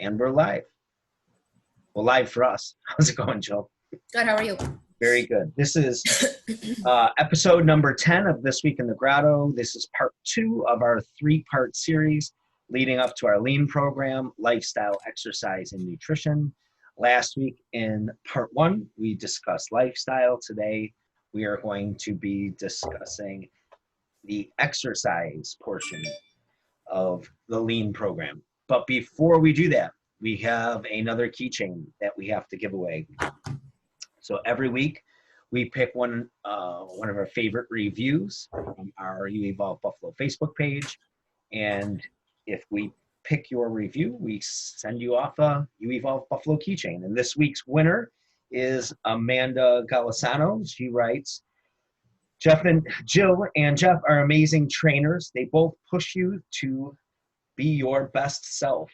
And we're live. Well, live for us. How's it going, Jill? Good, how are you? Very good. This is episode number 10 of This Week in the Grotto. This is part 2 of our 3-part series leading up to our lean program, lifestyle, exercise, and nutrition. Last week in part 1, we discussed lifestyle. Today, we are going to be discussing the exercise portion of the lean program. But before we do that, we have another keychain that we have to give away. So every week we pick one of our favorite reviews from our You Evolve Buffalo Facebook page. And if we pick your review, we send you off a You Evolve Buffalo keychain. And this week's winner is Amanda Galisano. She writes, Jill and Jeff are amazing trainers. They both push you to be your best self.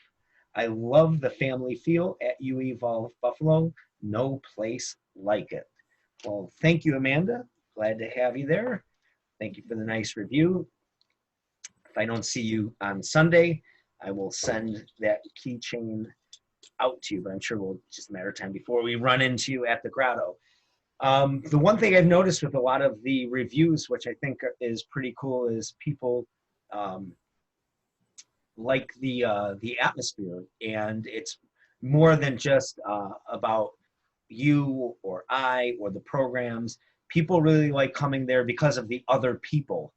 I love the family feel at You Evolve Buffalo. No place like it. Well, thank you, Amanda. Glad to have you there. Thank you for the nice review. If I don't see you on Sunday, I will send that keychain out to you, but I'm sure we'll just a matter of time before we run into you at the Grotto. The one thing I've noticed with a lot of the reviews, which I think is pretty cool, is people like the atmosphere, and it's more than just about you or I or the programs. People really like coming there because of the other people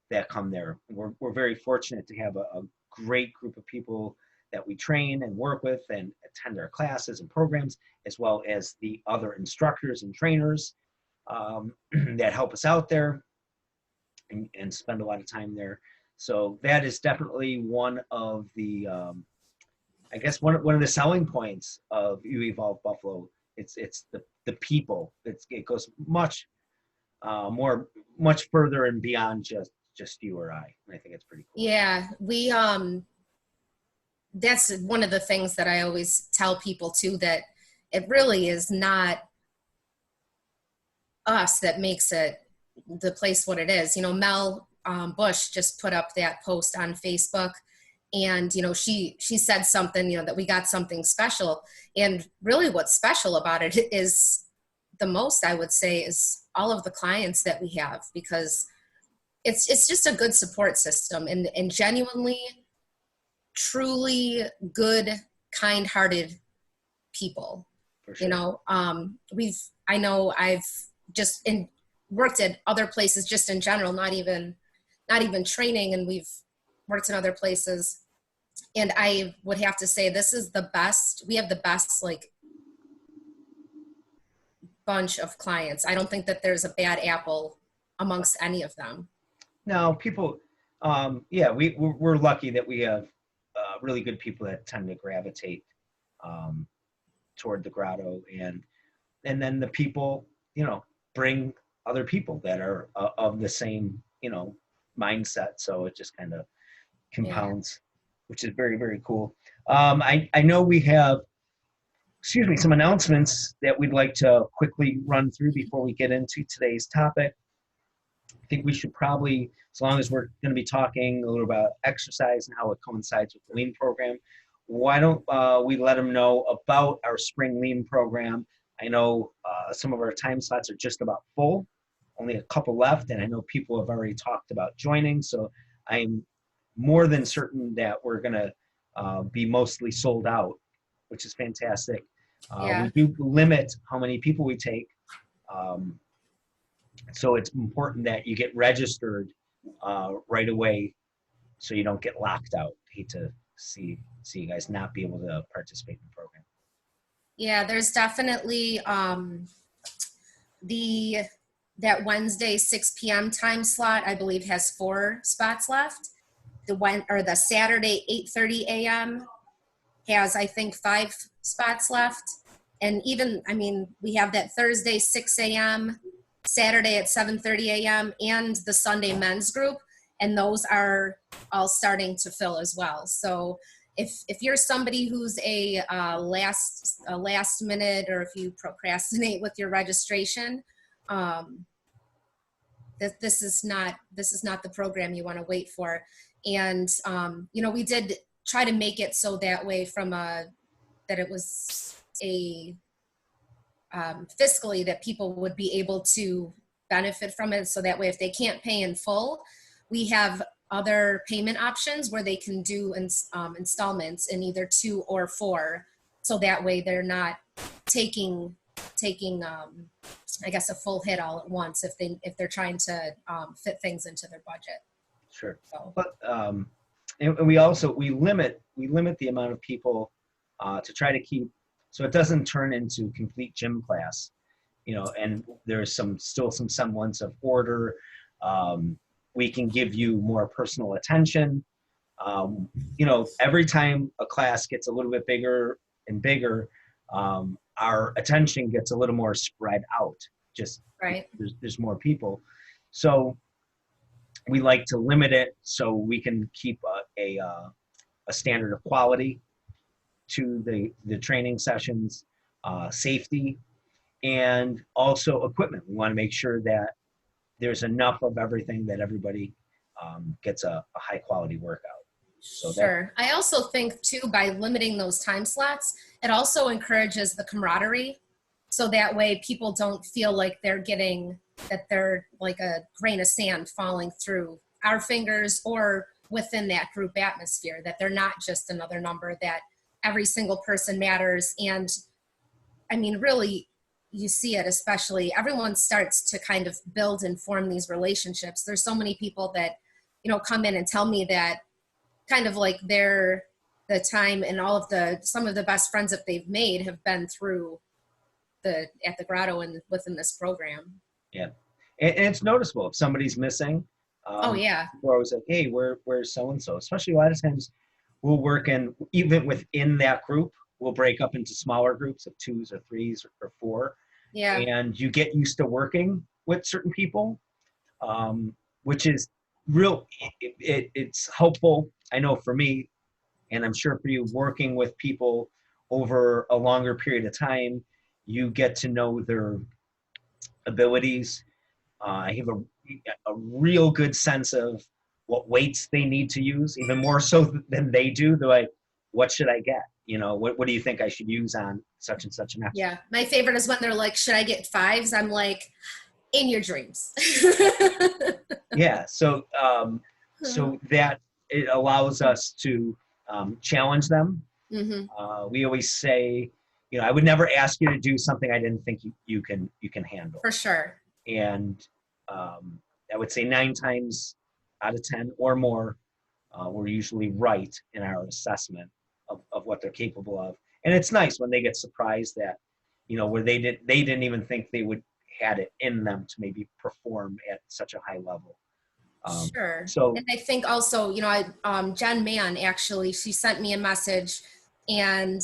that come there. We're very fortunate to have a great group of people that we train and work with and attend our classes and programs, as well as the other instructors and trainers that help us out there and spend a lot of time there. So that is definitely one of the, I guess one of the selling points of You Evolve Buffalo. It's the people. It goes much further and beyond just you or I. And I think it's pretty cool. Yeah, we that's one of the things that I always tell people too, that it really is not us that makes it the place what it is. You know, Mel Bush just put up that post on Facebook, and you know, she said something, you know, that we got something special, and really what's special about it is the most, I would say, is all of the clients that we have, because it's just a good support system, and genuinely truly good, kind-hearted people. For sure. You know, I know I've just worked at other places just in general, not even training, and we've worked in other places. And I would have to say this is the best. We have the best like bunch of clients. I don't think that there's a bad apple amongst any of them. No, people, we're lucky that we have really good people that tend to gravitate toward the Grotto, and then the people, you know, bring other people that are of the same, you know, mindset. So it just kind of compounds, which is very, very cool. I know we have, some announcements that we'd like to quickly run through before we get into today's topic. I think we should probably, as long as we're going to be talking a little about exercise and how it coincides with the lean program, why don't we let them know about our spring lean program? I know some of our time slots are just about full, only a couple left, and I know people have already talked about joining, so I'm more than certain that we're going to be mostly sold out, which is fantastic. We do limit how many people we take, so it's important that you get registered right away so you don't get locked out. I hate to see you guys not be able to participate in the program. Yeah, there's definitely that Wednesday 6 p.m. time slot, I believe, has 4 spots left. The Saturday 8:30 a.m. has, I think, 5 spots left. And even, I mean, we have that Thursday 6 a.m., Saturday at 7:30 a.m., and the Sunday men's group, and those are all starting to fill as well. So if you're somebody who's a last minute, or if you procrastinate with your registration, this is not the program you want to wait for. And you know, we did try to make it so that way that it was a fiscally that people would be able to benefit from it. So that way, if they can't pay in full, we have other payment options where they can do installments in either 2 or 4. So that way they're not taking I guess a full hit all at once if they're trying to fit things into their budget. Sure. So. But and we limit the amount of people to try to keep, so it doesn't turn into complete gym class, and there's still some semblance of order. We can give you more personal attention. Every time a class gets a little bit bigger and bigger, our attention gets a little more spread out. Just right. There's more people, so we like to limit it so we can keep a standard of quality to the training sessions, safety, and also equipment. We want to make sure that there's enough of everything that everybody gets a high quality workout. So sure. I also think too, by limiting those time slots, it also encourages the camaraderie. So that way people don't feel like they're like a grain of sand falling through our fingers or within that group atmosphere, that they're not just another number, that every single person matters. And I mean, really, you see it, especially everyone starts to kind of build and form these relationships. There's so many people that, come in and tell me that kind of like the time and some of the best friends that they've made have been through at the Grotto and within this program. Yeah. And it's noticeable if somebody's missing. Oh yeah. Or I was like, hey, where's so-and-so? Especially a lot of times we'll work even within that group, we'll break up into smaller groups of 2s or 3s or 4. Yeah. And you get used to working with certain people, which is real. It's helpful. I know for me, and I'm sure for you, working with people over a longer period of time, you get to know their abilities. I have a real good sense of what weights they need to use, even more so than they do. They're like, what should I get? What do you think I should use on such and such an exercise? Yeah. My favorite is when they're like, should I get 5s? I'm like, in your dreams. Yeah. So that it allows us to challenge them. Mm-hmm. We always say, I would never ask you to do something I didn't think you can handle. For sure. And I would say 9 times out of 10 or more, we're usually right in our assessment of what they're capable of. And it's nice when they get surprised that, where they didn't even think they would had it in them to maybe perform at such a high level. Sure. So, and I think also, Jen Mann, actually, she sent me a message and,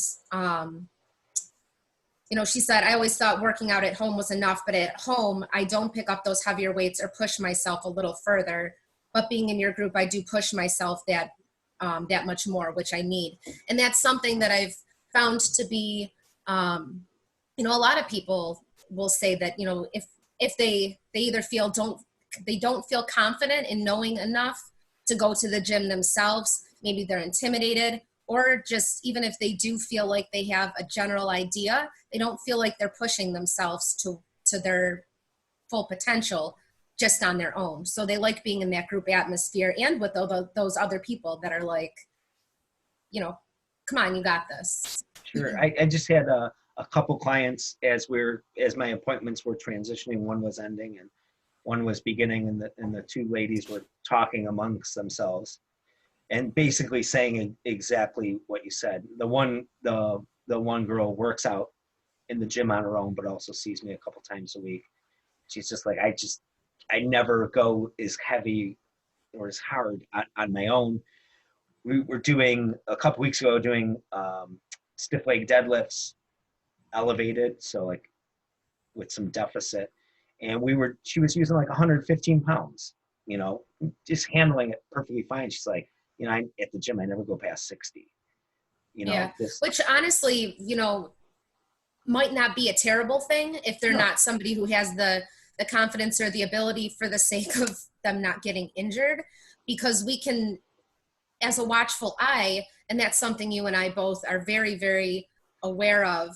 she said, I always thought working out at home was enough, but at home, I don't pick up those heavier weights or push myself a little further. But being in your group, I do push myself that much more, which I need. And that's something that I've found to be, a lot of people will say that, if they either don't feel confident in knowing enough to go to the gym themselves, maybe they're intimidated, or just even if they do feel like they have a general idea, they don't feel like they're pushing themselves to their full potential just on their own. So they like being in that group atmosphere and with those other people that are like, come on, you got this. Sure. I just had a couple clients as my appointments were transitioning. One was ending and one was beginning, and the 2 ladies were talking amongst themselves and basically saying exactly what you said. The one girl works out in the gym on her own, but also sees me a couple times a week. She's just like, I never go as heavy or as hard on my own. We were a couple weeks ago doing stiff leg deadlifts, elevated, so like with some deficit, and she was using like 115 pounds, just handling it perfectly fine. She's like, at the gym I never go past 60. Yeah. Which honestly, might not be a terrible thing if they're not somebody who has the confidence or the ability for the sake of them not getting injured, because we can as a watchful eye, and that's something you and I both are very, very aware of,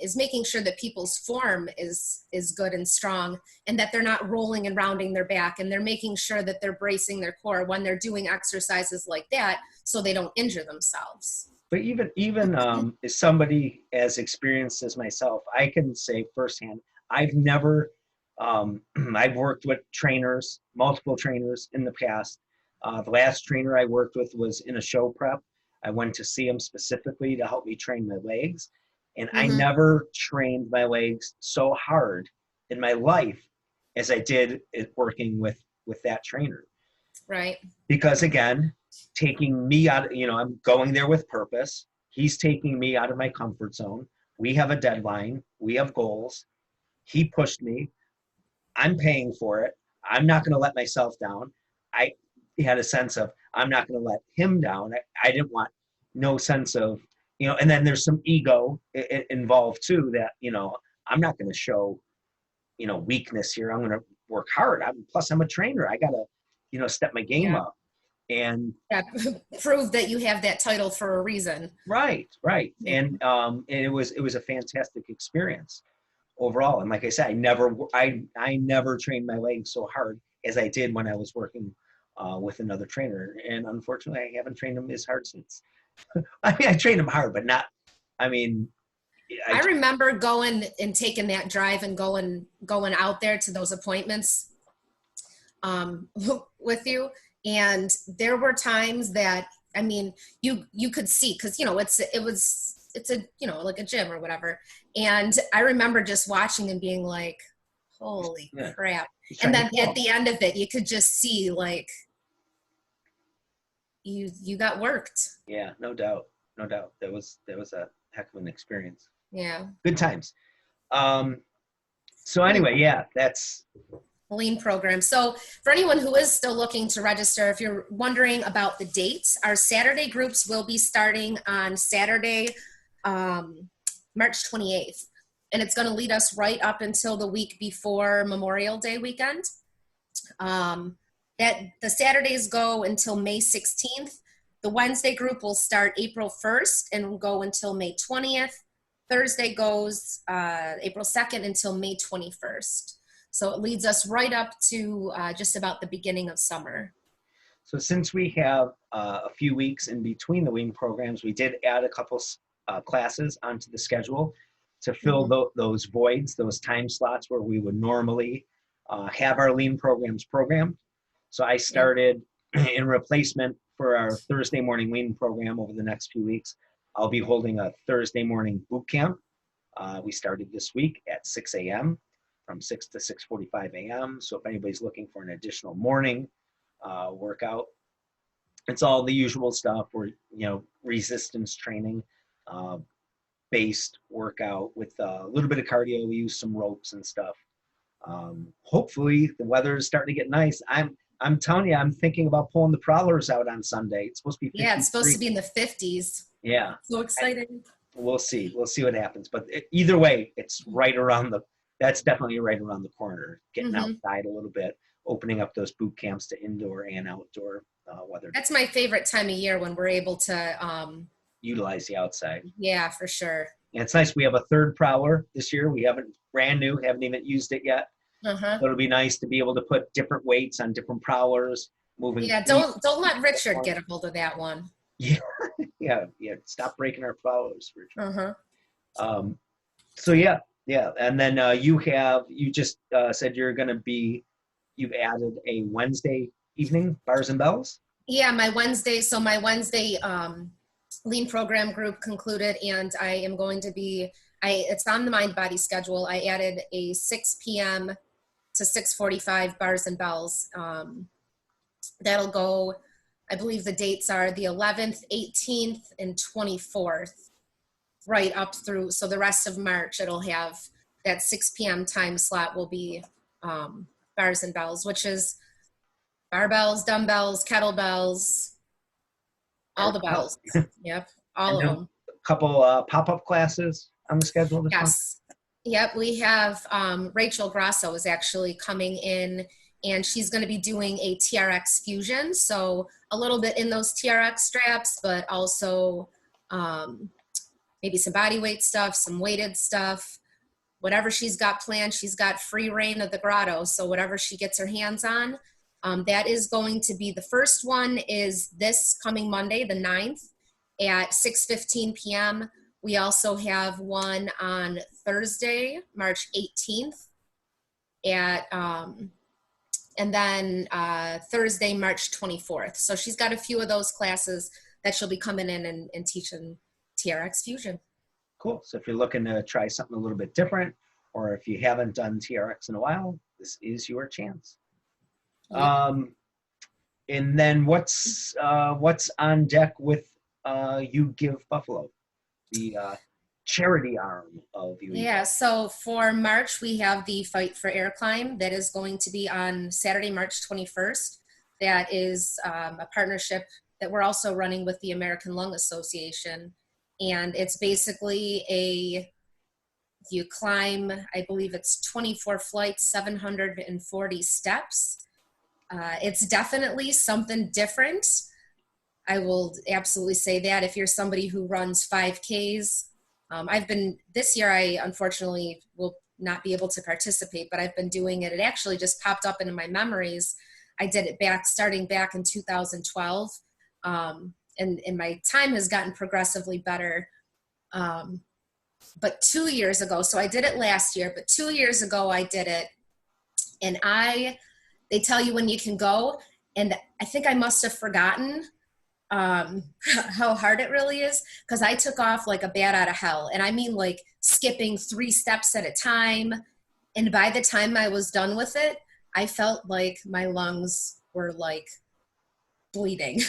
is making sure that people's form is good and strong, and that they're not rolling and rounding their back, and they're making sure that they're bracing their core when they're doing exercises like that, so they don't injure themselves. But even as somebody as experienced as myself, I can say firsthand, I've never, I've worked with trainers, multiple trainers in the past. The last trainer I worked with was in a show prep. I went to see him specifically to help me train my legs. And I Mm-hmm. never trained my legs so hard in my life as I did it working with that trainer. Right. Because again, taking me out, I'm going there with purpose. He's taking me out of my comfort zone. We have a deadline. We have goals. He pushed me. I'm paying for it. I'm not going to let myself down. I had a sense of I'm not going to let him down. I didn't want no sense of, and then there's some ego involved too that, I'm not going to show, weakness here. I'm going to work hard. Plus I'm a trainer. I got to, step my game Yeah. up. And Yeah. Prove that you have that title for a reason. right. And it was a fantastic experience overall. And like I said, I never trained my legs so hard as I did when I was working with another trainer. And unfortunately, I haven't trained them as hard since. I mean, I trained them hard, but not. I mean, I remember going and taking that drive and going out there to those appointments with you. And there were times that, I mean, you could see, because, it's a, like a gym or whatever. And I remember just watching and being like, holy crap. And then at the end of it, you could just see like, you got worked. Yeah, no doubt. That was a heck of an experience. Yeah. Good times. So anyway, yeah, that's Lean program. So for anyone who is still looking to register, if you're wondering about the dates, our Saturday groups will be starting on Saturday, March 28th. And it's going to lead us right up until the week before Memorial Day weekend. That the Saturdays go until May 16th. The Wednesday group will start April 1st and will go until May 20th. Thursday goes April 2nd until May 21st. So it leads us right up to just about the beginning of summer. So since we have a few weeks in between the Lean programs, we did add a couple classes onto the schedule to fill those voids, those time slots where we would normally have our Lean programs programmed. So I started in replacement for our Thursday morning Lean program over the next few weeks. I'll be holding a Thursday morning boot camp. We started this week at 6 a.m. from 6 to 6:45 a.m. So if anybody's looking for an additional morning workout, it's all the usual stuff. We're, resistance training based workout with a little bit of cardio. We use some ropes and stuff. Hopefully the weather is starting to get nice. I'm telling you, I'm thinking about pulling the prowlers out on Sunday. It's supposed to be 53. Yeah, it's supposed to be in the 50s. Yeah. So exciting. We'll see what happens. But either way, it's that's definitely right around the corner. Getting outside a little bit, opening up those boot camps to indoor and outdoor weather. That's my favorite time of year, when we're able to utilize the outside. Yeah, for sure. And it's nice. We have a third prowler this year. We haven't even used it yet. So it'll be nice to be able to put different weights on different prowlers. Moving. Yeah, don't let Richard get a hold of that one. Yeah. Stop breaking our prowlers, Richard. So yeah. And then you just said you've added a Wednesday evening bars and bells. Yeah, my Wednesday Lean program group concluded, and I am going to be, it's on the Mind Body schedule. I added a 6 p.m. to 6:45 bars and bells. That'll go, I believe the dates are the 11th, 18th, and 24th, right up through, so the rest of March it'll have that 6 p.m. time slot will be bars and bells, which is barbells, dumbbells, kettlebells, all the bells. Yep, all of them. A couple pop-up classes on the schedule this month? Yep, we have Rachel Grotto is actually coming in, and she's going to be doing a TRX fusion. So a little bit in those TRX straps, but also maybe some body weight stuff, some weighted stuff, whatever she's got planned. She's got free reign of the Grotto. So whatever she gets her hands on, that is going to be, the first one is this coming Monday, the 9th at 6:15 p.m. We also have one on Thursday, March 18th at, and then Thursday, March 24th. So she's got a few of those classes that she'll be coming in and teaching TRX Fusion. Cool. So if you're looking to try something a little bit different, or if you haven't done TRX in a while, this is your chance. Yeah. And then what's on deck with You Give Buffalo, the charity arm of You? Yeah, so for March, we have the Fight for Air Climb that is going to be on Saturday, March 21st. That is a partnership that we're also running with the American Lung Association. And it's basically you climb, I believe it's 24 flights, 740 steps. It's definitely something different. I will absolutely say that. If you're somebody who runs 5Ks, this year I unfortunately will not be able to participate, but I've been doing it. It actually just popped up into my memories. I did it starting back in 2012. And my time has gotten progressively better. But 2 years ago, so I did it last year, but 2 years ago I did it, and they tell you when you can go, and I think I must have forgotten how hard it really is, because I took off like a bat out of hell, and I mean like skipping 3 steps at a time, and by the time I was done with it, I felt like my lungs were like bleeding.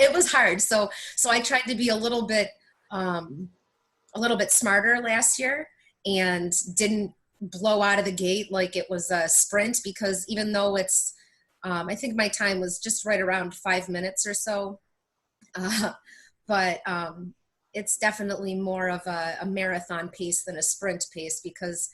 It was hard, so I tried to be a little bit smarter last year and didn't blow out of the gate like it was a sprint, because even though it's I think my time was just right around 5 minutes or so, but it's definitely more of a marathon pace than a sprint pace, because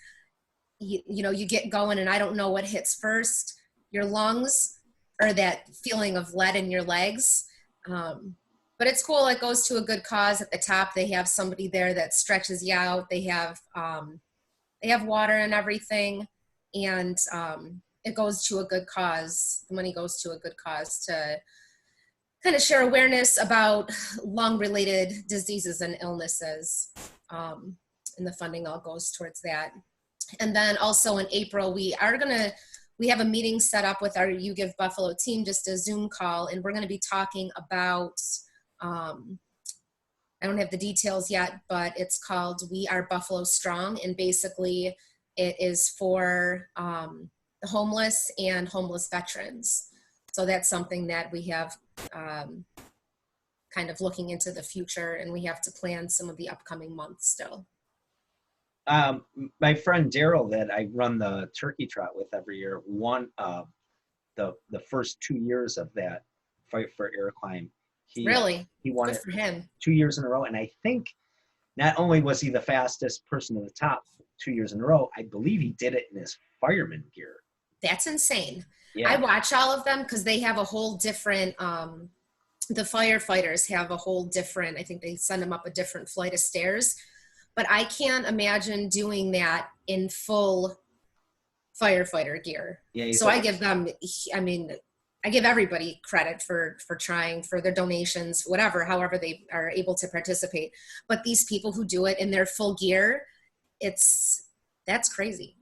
you get going and I don't know what hits first, your lungs or that feeling of lead in your legs. But it's cool. It goes to a good cause. At the top, they have somebody there that stretches you out. They have water and everything, and it goes to a good cause. The money goes to a good cause to kind of share awareness about lung-related diseases and illnesses, and the funding all goes towards that. And then also in April, we have a meeting set up with our You Give Buffalo team, just a Zoom call, and we're going to be talking about, I don't have the details yet, but it's called We Are Buffalo Strong, and basically it is for the homeless and homeless veterans. So that's something that we have kind of looking into the future, and we have to plan some of the upcoming months still. My friend Daryl that I run the turkey trot with every year won the first 2 years of that Fight for Air Climb. He won Good it for him. 2 years in a row, and I think not only was he the fastest person to the top 2 years in a row, I believe he did it in his fireman gear. That's insane. Yeah. I watch all of them because they have a whole different, the firefighters have a whole different, I think they send them up a different flight of stairs. But I can't imagine doing that in full firefighter gear. Yeah, so I give them, I give everybody credit for trying, for their donations, whatever, however they are able to participate. But these people who do it in their full gear, that's crazy.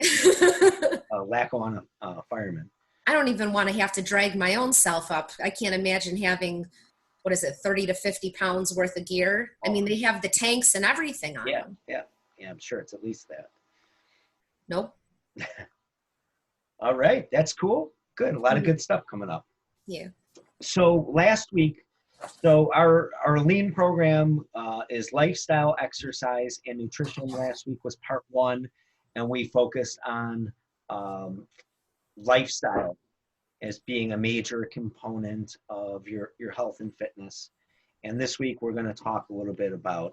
Lack on a fireman. I don't even want to have to drag my own self up. I can't imagine having, 30 to 50 pounds worth of gear. I mean, they have the tanks and everything on them. Yeah, I'm sure it's at least that. Nope. All right, that's cool. Good, a lot of good stuff coming up. Yeah. So last week, our lean program is lifestyle, exercise, and nutrition. Last week was part 1, and we focused on lifestyle as being a major component of your health and fitness. And this week we're going to talk a little bit about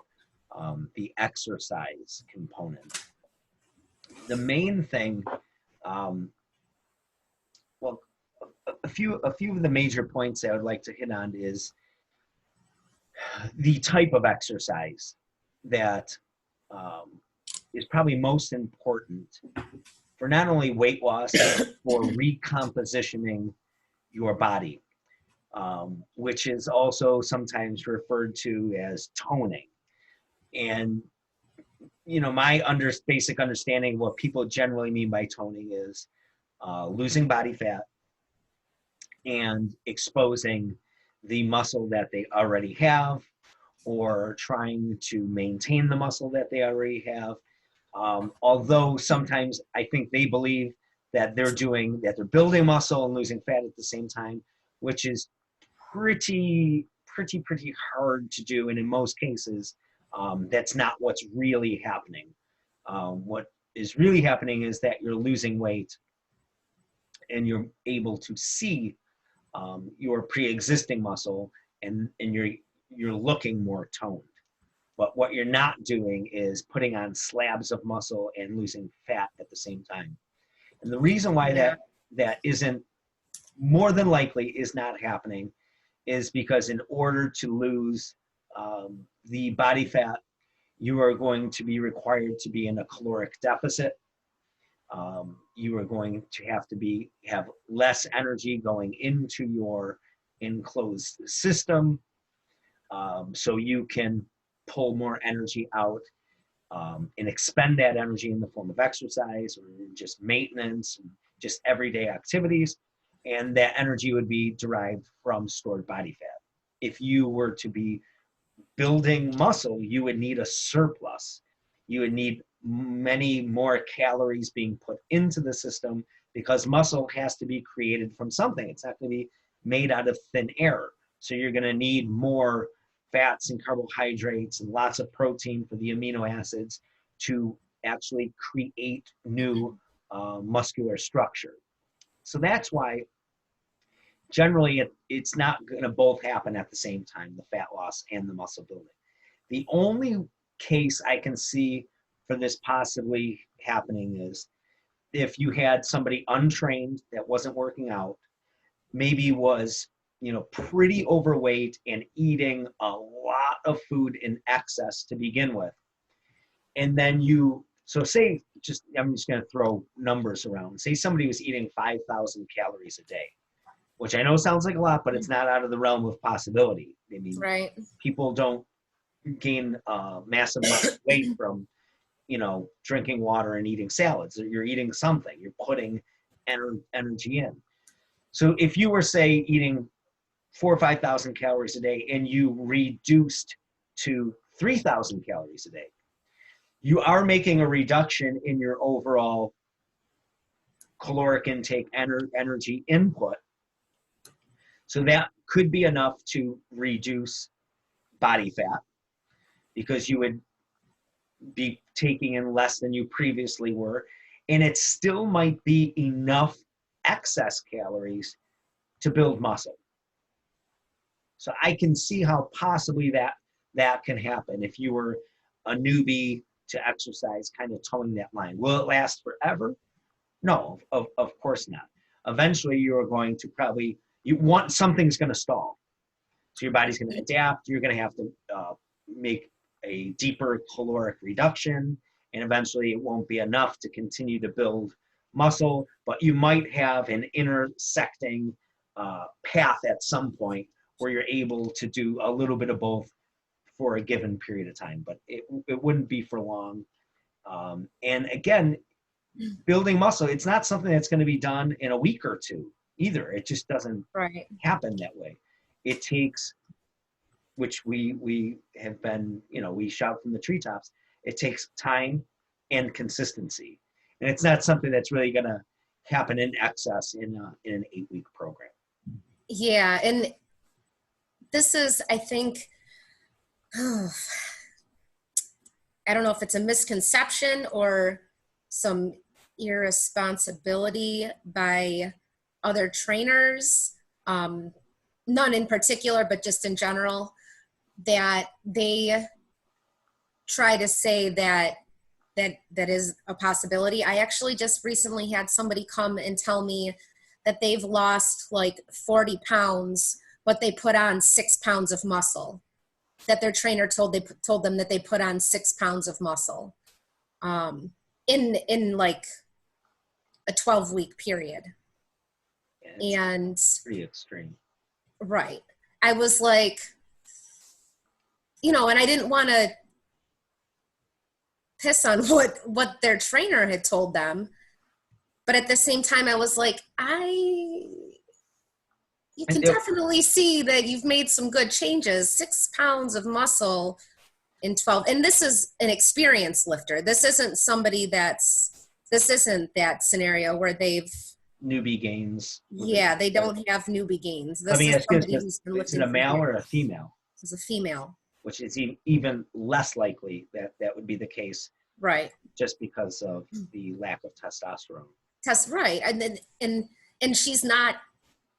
the exercise component. The main thing, a few of the major points I would like to hit on is the type of exercise that um, is probably most important for not only weight loss, but for recompositioning your body, which is also sometimes referred to as toning. And, my basic understanding of what people generally mean by toning is losing body fat and exposing the muscle that they already have, or trying to maintain the muscle that they already have. Although sometimes I think they believe that they're building muscle and losing fat at the same time, which is pretty hard to do. And in most cases, that's not what's really happening. What is really happening is that you're losing weight and you're able to see your pre-existing muscle, and you're looking more toned. But what you're not doing is putting on slabs of muscle and losing fat at the same time. And the reason why that isn't, more than likely is not happening, is because in order to lose the body fat, you are going to be required to be in a caloric deficit. You are going to have less energy going into your enclosed system, so you can pull more energy out and expend that energy in the form of exercise or just maintenance and just everyday activities. And that energy would be derived from stored body fat. If you were to be building muscle, you would need a surplus. You would need many more calories being put into the system, because muscle has to be created from something. It's not going to be made out of thin air. So you're going to need more fats and carbohydrates and lots of protein for the amino acids to actually create new muscular structure. So that's why generally it's not going to both happen at the same time, the fat loss and the muscle building. The only case I can see for this possibly happening is if you had somebody untrained that wasn't working out, maybe was pretty overweight and eating a lot of food in excess to begin with. And then I'm just going to throw numbers around. Say somebody was eating 5,000 calories a day, which I know sounds like a lot, but it's not out of the realm of possibility. I mean, Right. people don't gain massive amount of weight from, drinking water and eating salads. You're eating something. You're putting energy in. So if you were, say, eating 4,000 or 5,000 calories a day and you reduced to 3,000 calories a day, you are making a reduction in your overall caloric intake, energy input. So that could be enough to reduce body fat, because you would be taking in less than you previously were. And it still might be enough excess calories to build muscle. So I can see how possibly that can happen if you were a newbie to exercise, kind of towing that line. Will it last forever? No, of course not. Eventually you're going to something's going to stall. So your body's going to adapt. You're going to have to make a deeper caloric reduction, and eventually it won't be enough to continue to build muscle, but you might have an intersecting path at some point where you're able to do a little bit of both for a given period of time, but it wouldn't be for long. And again, building muscle, it's not something that's going to be done in a week or two either. It just doesn't happen that way. It takes, which we have been, we shout from the treetops, it takes time and consistency. And it's not something that's really going to happen in excess in an 8-week program. Yeah. And this is, I think, I don't know if it's a misconception or some irresponsibility by other trainers, none in particular, but just in general, that they try to say that is a possibility. I actually just recently had somebody come and tell me that they've lost like 40 pounds, but they put on 6 pounds of muscle. That their trainer told them that they put on 6 pounds of muscle, in like a 12-week period. Yeah, and pretty extreme. Right. I was like, and I didn't want to piss on what their trainer had told them, but at the same time I was like, you can definitely see that you've made some good changes. 6 pounds of muscle in 12, and this is an experienced lifter. This isn't that scenario where they've newbie gains. Yeah, they don't have newbie gains. I This mean, is somebody who's been is lifting it a male for or a years. female? It's a female. Which is even less likely that would be the case, Right. just because of the lack of testosterone. Right, and she's not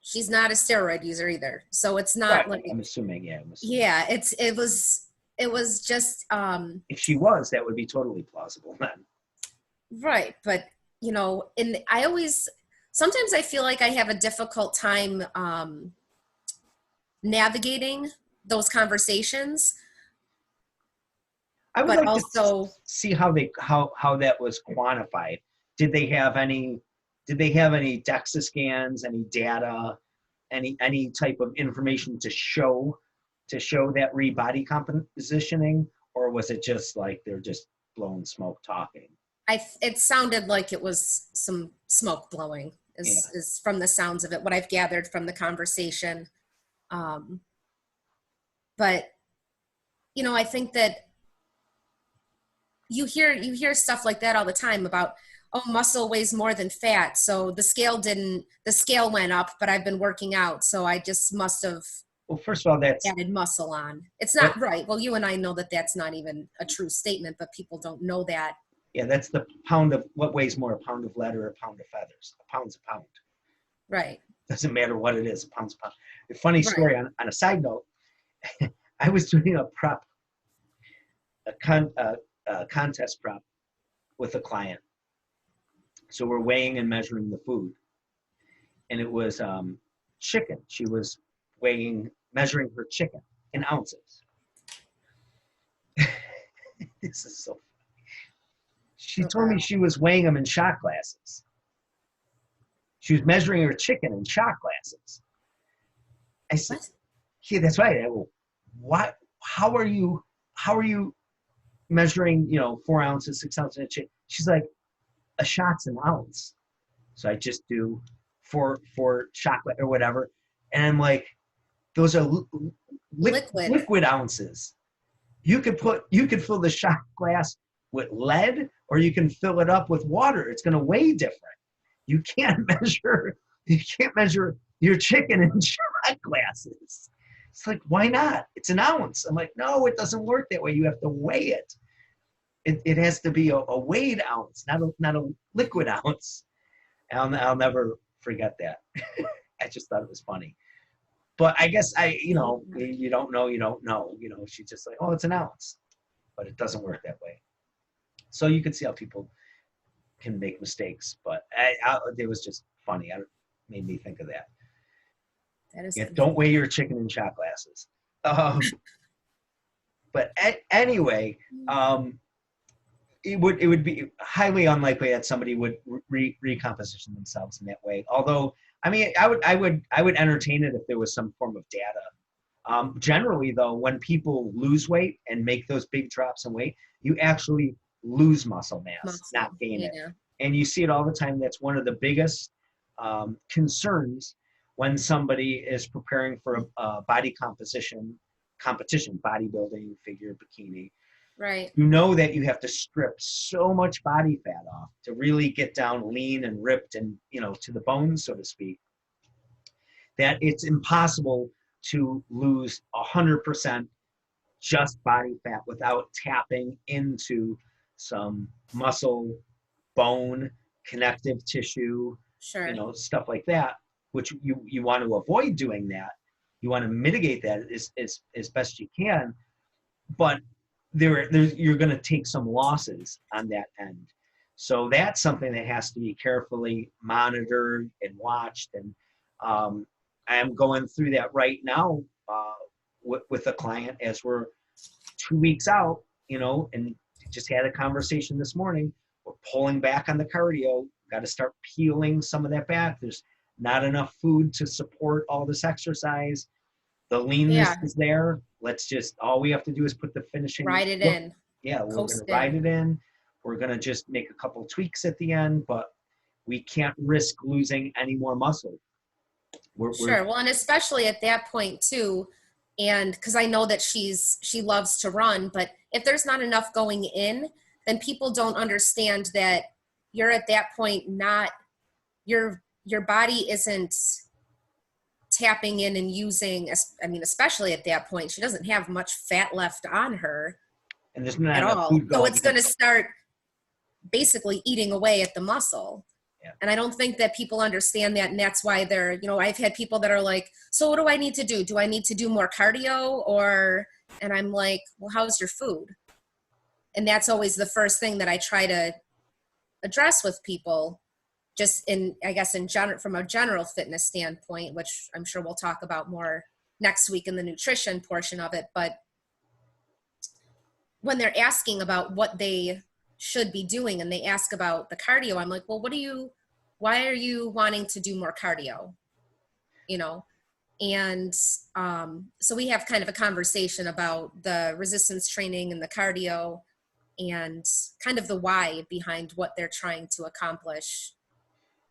a steroid user either, so it's not right. I'm assuming. Yeah, it was just. If she was, that would be totally plausible then. Right, but and sometimes I feel like I have a difficult time navigating those conversations. I would like to see how that was quantified. Did they have any DEXA scans, any data, any type of information to show that body compositioning, or was it just like they're just blowing smoke talking? It sounded like it was some smoke blowing is from the sounds of it, what I've gathered from the conversation. But I think that you hear stuff like that all the time about, oh, muscle weighs more than fat, so the scale went up, but I've been working out, so I just must have first of all, that's added muscle on. It's not right. Well, you and I know that that's not even a true statement, but people don't know that. Yeah, that's the pound of what weighs more, a pound of lead or a pound of feathers. A pound's a pound. Right. Doesn't matter what it is, a pound's a pound. A funny story on a side note, I was doing a prep, a contest prep with a client. So we're weighing and measuring the food. And it was chicken. She was measuring her chicken in ounces. This is so funny. She told me she was weighing them in shot glasses. She was measuring her chicken in shot glasses. I said, what? Yeah, that's right. I go, what? How are you measuring, 4 ounces, 6 ounces of chicken? She's like, a shot's an ounce. So I just do four shot or whatever. And I'm like, those are liquid ounces. You could fill the shot glass with lead, or you can fill it up with water. It's going to weigh different. You can't measure your chicken in shot glasses. It's like, why not? It's an ounce. I'm like, no, it doesn't work that way. You have to weigh it. It has to be a weighed ounce, not a liquid ounce. I'll never forget that. I just thought it was funny. But I guess you don't know. She's just like, oh, it's an ounce. But it doesn't work that way. So you can see how people can make mistakes. But it was just funny. It made me think of that. That is don't weigh your chicken in shot glasses. But anyway, it would be highly unlikely that somebody would recomposition themselves in that way. Although, I mean, I would entertain it if there was some form of data. Generally, though, when people lose weight and make those big drops in weight, you actually lose muscle mass, not gain it. And you see it all the time. That's one of the biggest concerns when somebody is preparing for a body composition competition, bodybuilding, figure, bikini. Right. You know that you have to strip so much body fat off to really get down lean and ripped and, to the bones, so to speak, that it's impossible to lose 100% just body fat without tapping into some muscle, bone, connective tissue, sure. Stuff like that, which you want to avoid doing that. You want to mitigate that as best you can, but you're going to take some losses on that end. So that's something that has to be carefully monitored and watched. And I'm going through that right now with a client as we're 2 weeks out, and just had a conversation this morning. We're pulling back on the cardio. Got to start peeling some of that back. There's not enough food to support all this exercise. The leanness is there. All we have to do is put the finishing. Ride it in. Yeah, we're going to ride it in. We're going to just make a couple tweaks at the end, but we can't risk losing any more muscle. Sure. Well, and especially at that point too, and because I know that she loves to run, but if there's not enough going in, then people don't understand that you're at that point your body isn't tapping in and using. I mean, especially at that point, she doesn't have much fat left on her, and there's not at all. So it's going to start basically eating away at the muscle. Yeah. And I don't think that people understand that. And that's why I've had people that are like, so what do I need to do? Do I need to do more cardio and I'm like, well, how's your food? And that's always the first thing that I try to address with people, just from a general fitness standpoint, which I'm sure we'll talk about more next week in the nutrition portion of it. But when they're asking about what they should be doing and they ask about the cardio, I'm like, well, why are you wanting to do more cardio? And so we have kind of a conversation about the resistance training and the cardio and kind of the why behind what they're trying to accomplish.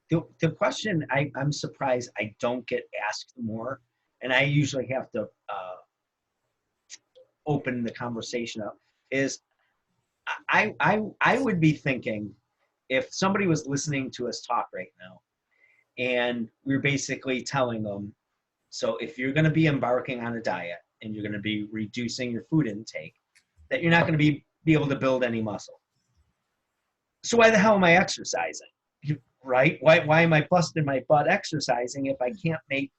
The question I'm surprised I don't get asked more, and I usually have to open the conversation up, is I would be thinking, if somebody was listening to us talk right now and we're basically telling them, so if you're going to be embarking on a diet and you're going to be reducing your food intake, that you're not going to be able to build any muscle. So why the hell am I exercising? Right? Why am I busting my butt exercising if I can't make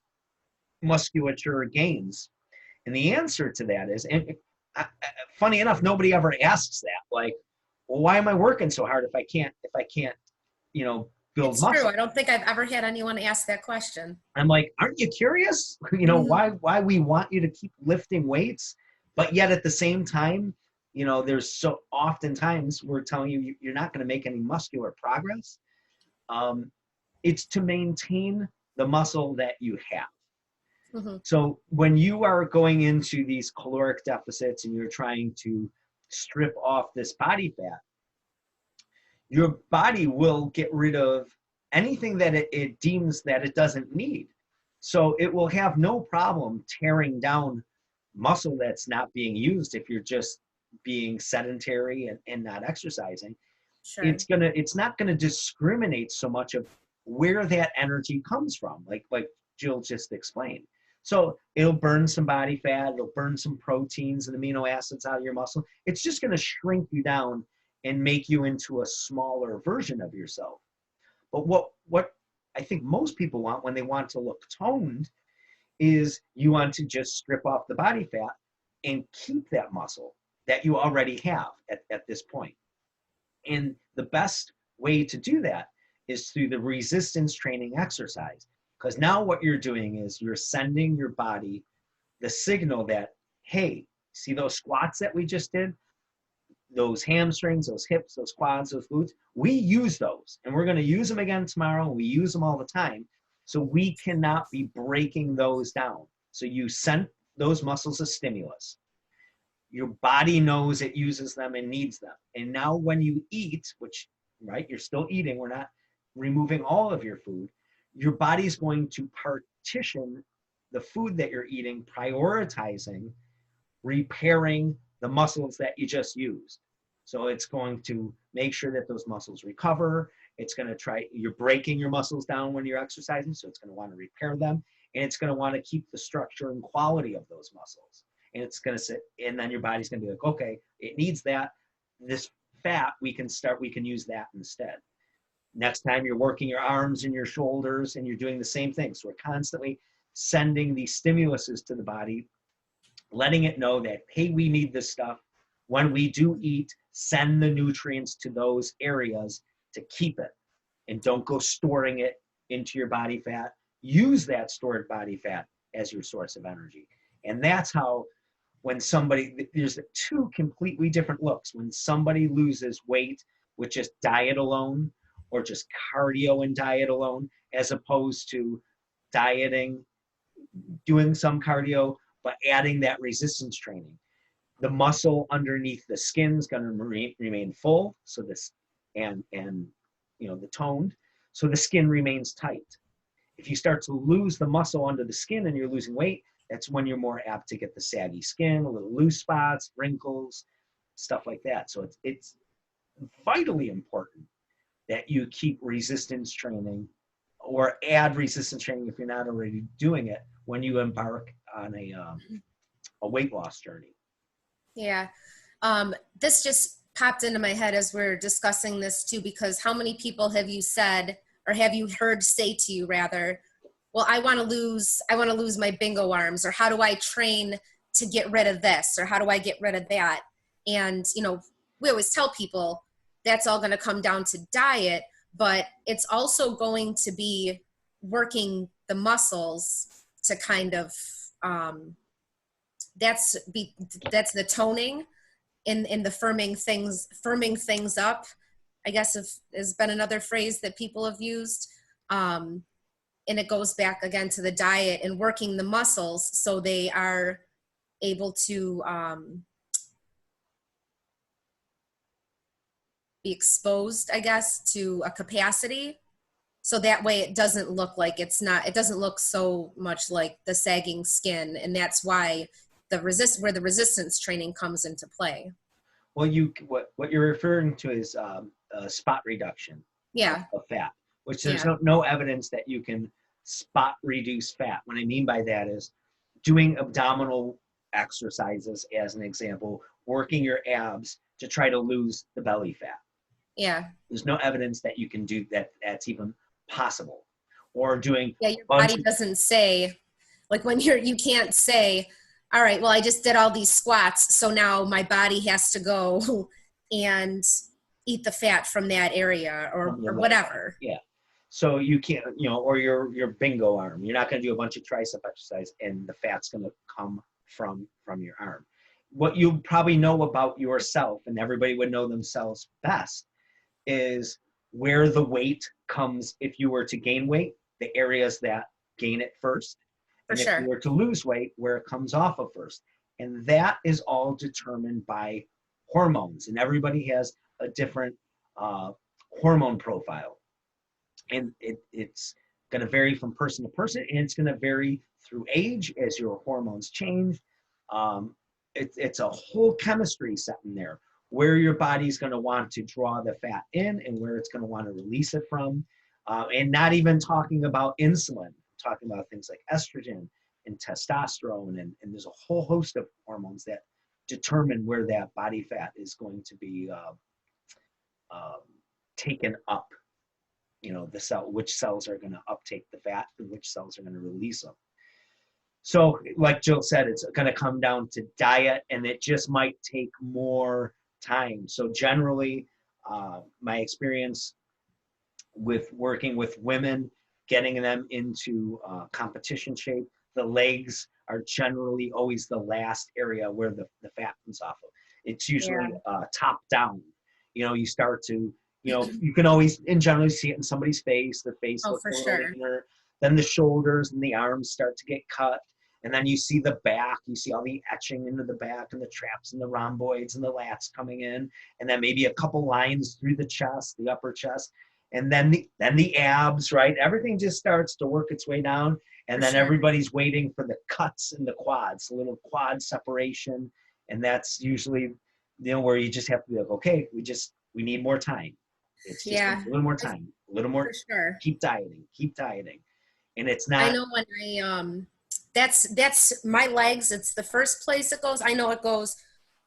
musculature gains? And the answer to that is, and funny enough, nobody ever asks that. Like, well, why am I working so hard if I can't, build muscle? It's true. I don't think I've ever had anyone ask that question. I'm like, aren't you curious? Why we want you to keep lifting weights, but yet at the same time, there's so oftentimes we're telling you you're not going to make any muscular progress. It's to maintain the muscle that you have. Mm-hmm. So when you are going into these caloric deficits and you're trying to strip off this body fat, your body will get rid of anything that it deems that it doesn't need. So it will have no problem tearing down muscle that's not being used if you're just being sedentary and not exercising. Sure. It's not gonna discriminate so much of where that energy comes from, like Jill just explained. So it'll burn some body fat, it'll burn some proteins and amino acids out of your muscle. It's just going to shrink you down and make you into a smaller version of yourself. But what I think most people want when they want to look toned is you want to just strip off the body fat and keep that muscle that you already have at this point. And the best way to do that is through the resistance training exercise. Because now what you're doing is you're sending your body the signal that, hey, see those squats that we just did? Those hamstrings, those hips, those quads, those glutes, we use those. And we're going to use them again tomorrow. We use them all the time. So we cannot be breaking those down. So you send those muscles a stimulus. Your body knows it uses them and needs them. And now when you eat, which, right, you're still eating, we're not removing all of your food, your body's going to partition the food that you're eating, prioritizing repairing the muscles that you just used. So it's going to make sure that those muscles recover. It's going to you're breaking your muscles down when you're exercising, so it's going to want to repair them. And it's going to want to keep the structure and quality of those muscles. And it's going to sit, and then your body's going to be like, okay, it needs that. This fat, we can use that instead. Next time you're working your arms and your shoulders and you're doing the same thing. So we're constantly sending these stimuluses to the body, letting it know that, hey, we need this stuff. When we do eat, send the nutrients to those areas to keep it, and don't go storing it into your body fat. Use that stored body fat as your source of energy. And that's how, when somebody, there's two completely different looks. When somebody loses weight with just diet alone, or just cardio and diet alone, as opposed to dieting, doing some cardio, but adding that resistance training. The muscle underneath the skin is going to remain full, so this, and the toned, so the skin remains tight. If you start to lose the muscle under the skin and you're losing weight, that's when you're more apt to get the saggy skin, a little loose spots, wrinkles, stuff like that. So it's vitally important that you keep resistance training, or add resistance training if you're not already doing it, when you embark on a weight loss journey. Yeah. This just popped into my head as we're discussing this too, because how many people have you said, or have you heard say to you rather, well, I want to lose my bingo arms, or how do I train to get rid of this, or how do I get rid of that? And, we always tell people that's all going to come down to diet, but it's also going to be working the muscles to kind of, that's the toning in the firming things up, I guess, has been another phrase that people have used. And it goes back again to the diet and working the muscles so they are able to be exposed, I guess, to a capacity. So that way it doesn't look like it doesn't look so much like the sagging skin. And that's why where the resistance training comes into play. Well, what you're referring to is spot reduction. Yeah. Of fat, which there's no evidence that you can spot reduce fat. What I mean by that is doing abdominal exercises, as an example, working your abs to try to lose the belly fat. Yeah. There's no evidence that you can do that. That's even possible. Or doing. Yeah, your body doesn't say, like when you can't say, all right, well, I just did all these squats, so now my body has to go and eat the fat from that area, or whatever. Yeah. So you can't, or your bingo arm. You're not going to do a bunch of tricep exercise and the fat's going to come from your arm. What you probably know about yourself, and everybody would know themselves best, is where the weight comes. If you were to gain weight, the areas that gain it first. And if you were to lose weight, where it comes off of first. And that is all determined by hormones. And everybody has a different hormone profile. And it's going to vary from person to person, and it's going to vary through age as your hormones change. It's a whole chemistry set in there, where your body's going to want to draw the fat in and where it's going to want to release it from. And not even talking about insulin, talking about things like estrogen and testosterone, and there's a whole host of hormones that determine where that body fat is going to be taken up. Which cells are going to uptake the fat and which cells are going to release them. So like Jill said, it's going to come down to diet, and it just might take more time. So generally, my experience with working with women, getting them into competition shape, the legs are generally always the last area where the fat comes off of. It's usually top down. You start to, you can always, in general, see it in somebody's face. Their face looks a little leaner. Then the shoulders and the arms start to get cut. And then you see the back. You see all the etching into the back, and the traps and the rhomboids and the lats coming in. And then maybe a couple lines through the chest, the upper chest. And then the abs, right? Everything just starts to work its way down. And then everybody's waiting for the cuts in the quads, a little quad separation. And that's usually, where you just have to be like, okay, we need more time. It's just a little more time, a little more. Keep dieting. And it's not. I know when that's my legs. It's the first place it goes. I know it goes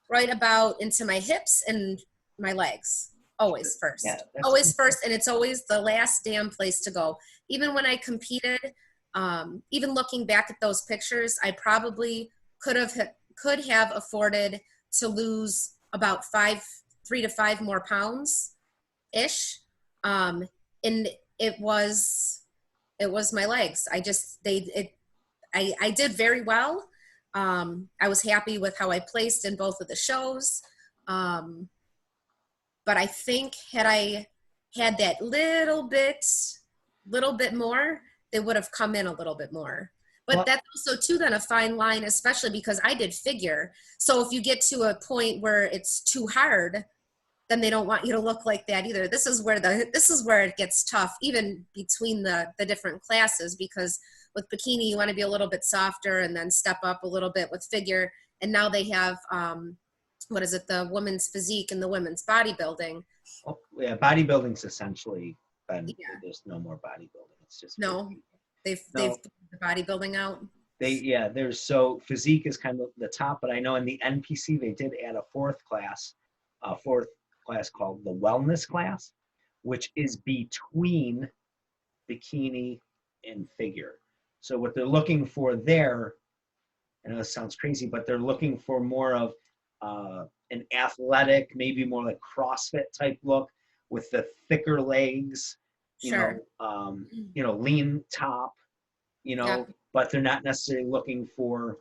right about into my hips and my legs. Always first. Yeah, always first, and it's always the last damn place to go. Even when I competed, even looking back at those pictures, I probably could have afforded to lose about 3 to 5 more pounds ish. And it was my legs. I did very well. I was happy with how I placed in both of the shows. But I think had I had that little bit more, they would have come in a little bit more. But Well, that's also too then a fine line, especially because I did figure. So if you get to a point where it's too hard, then they don't want you to look like that either. This is where it gets tough, even between the different classes, because with bikini you want to be a little bit softer and then step up a little bit with figure. And now they have what is it, the women's physique and the women's bodybuilding. oh, yeah, bodybuilding's essentially been, Yeah. there's no more bodybuilding. It's just No, they've no. put the bodybuilding out. There's so physique is kind of the top, but I know in the NPC they did add a fourth class called the wellness class, which is between bikini and figure. So what they're looking for there, I know this sounds crazy, but they're looking for more of an athletic, maybe more like CrossFit type look with the thicker legs, Sure. lean top, Yep. but they're not necessarily looking for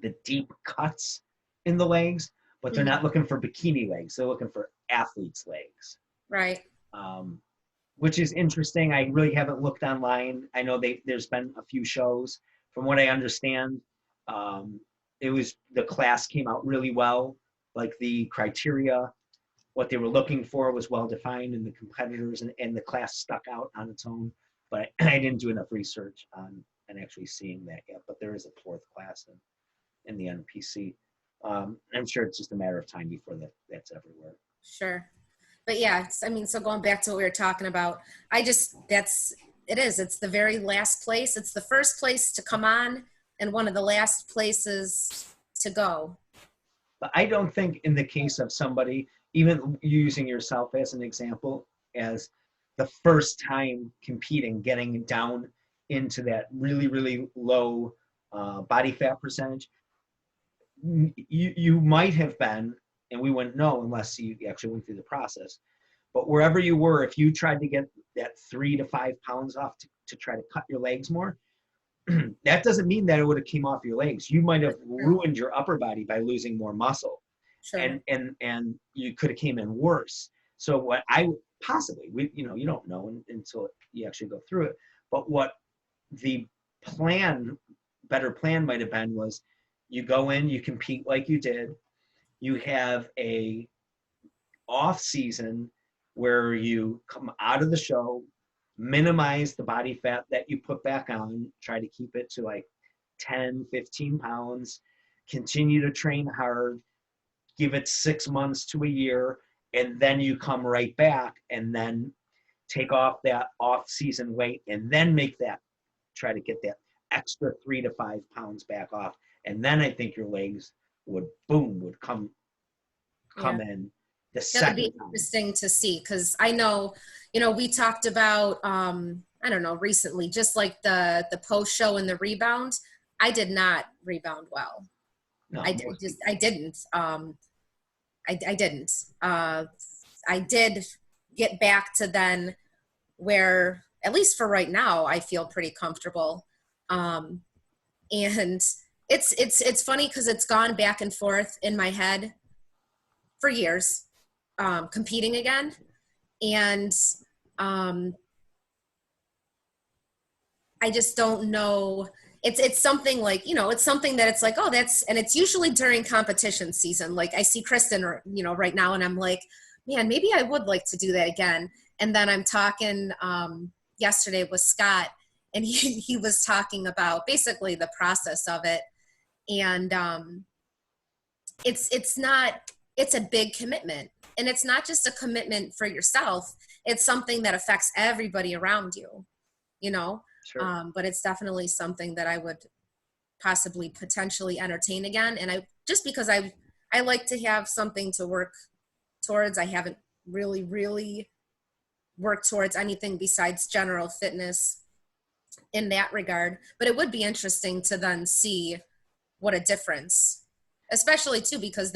the deep cuts in the legs, but they're not Mhm. looking for bikini legs. They're looking for athletes' legs, Right. um, which is interesting. I really haven't looked online. I know there's been a few shows. From what I understand, um, the class came out really well. Like the criteria, what they were looking for was well defined, and the competitors and the class stuck out on its own. But I didn't do enough research on and actually seeing that yet. But there is a fourth class in the NPC. I'm sure it's just a matter of time before that's everywhere. Sure. But yeah, I mean, so going back to what we were talking about, it's the very last place. It's the first place to come on and one of the last places to go. But I don't think in the case of somebody, even using yourself as an example, as the first time competing, getting down into that really, really low body fat percentage, you might have been, and we wouldn't know unless you actually went through the process. But wherever you were, if you tried to get that 3 to 5 pounds off to try to cut your legs more, that doesn't mean that it would have came off your legs. You might have True. ruined your upper body by losing more muscle, Sure. and you could have came in worse. So what I possibly, you don't know until you actually go through it. But what the better plan might have been was, you go in, you compete like you did, you have a off season where you come out of the show, minimize the body fat that you put back on, try to keep it to like 10, 15 pounds, continue to train hard, give it 6 months to a year, and then you come right back and then take off that off season weight and then try to get that extra 3 to 5 pounds back off. And then I think your legs would come Yeah. in the That would second be time. interesting to see because I know, we talked about, I don't know, recently, just like the post show and the rebound. I did not rebound well. No, most I people. didn't. I didn't. I did get back to then where, at least for right now, I feel pretty comfortable. Um, and it's funny because it's gone back and forth in my head for years, competing again. And um, I just don't know. It's something like, it's something that it's like, oh, and it's usually during competition season. Like I see Kristen, right now, and I'm like, man, maybe I would like to do that again. And then I'm talking yesterday with Scott, and he was talking about basically the process of it. And it's a big commitment, and it's not just a commitment for yourself. It's something that affects everybody around you, you know Sure. but it's definitely something that I would possibly potentially entertain again. And just because I like to have something to work towards. I haven't really worked towards anything besides general fitness in that regard, but it would be interesting to then see what a difference, especially too, because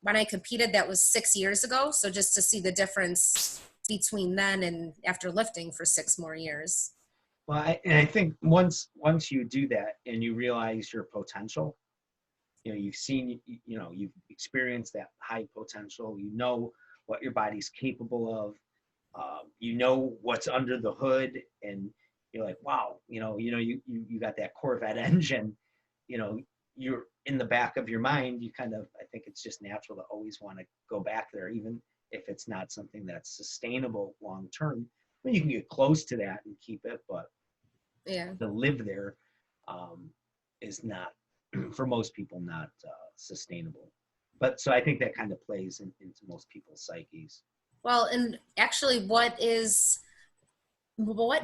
when I competed, that was 6 years ago. So just to see the difference between then and after lifting for 6 more years. Well, I think once you do that and you realize your potential, you've seen, you've experienced that high potential, what your body's capable of, what's under the hood, and you're like, wow, you got that Corvette engine, you're in the back of your mind, I think it's just natural to always want to go back there, even if it's not something that's sustainable long term. I mean, you can get close to that and keep it, but to live there is not, for most people, not sustainable. But so I think that kind of plays into most people's psyches. Well, and actually what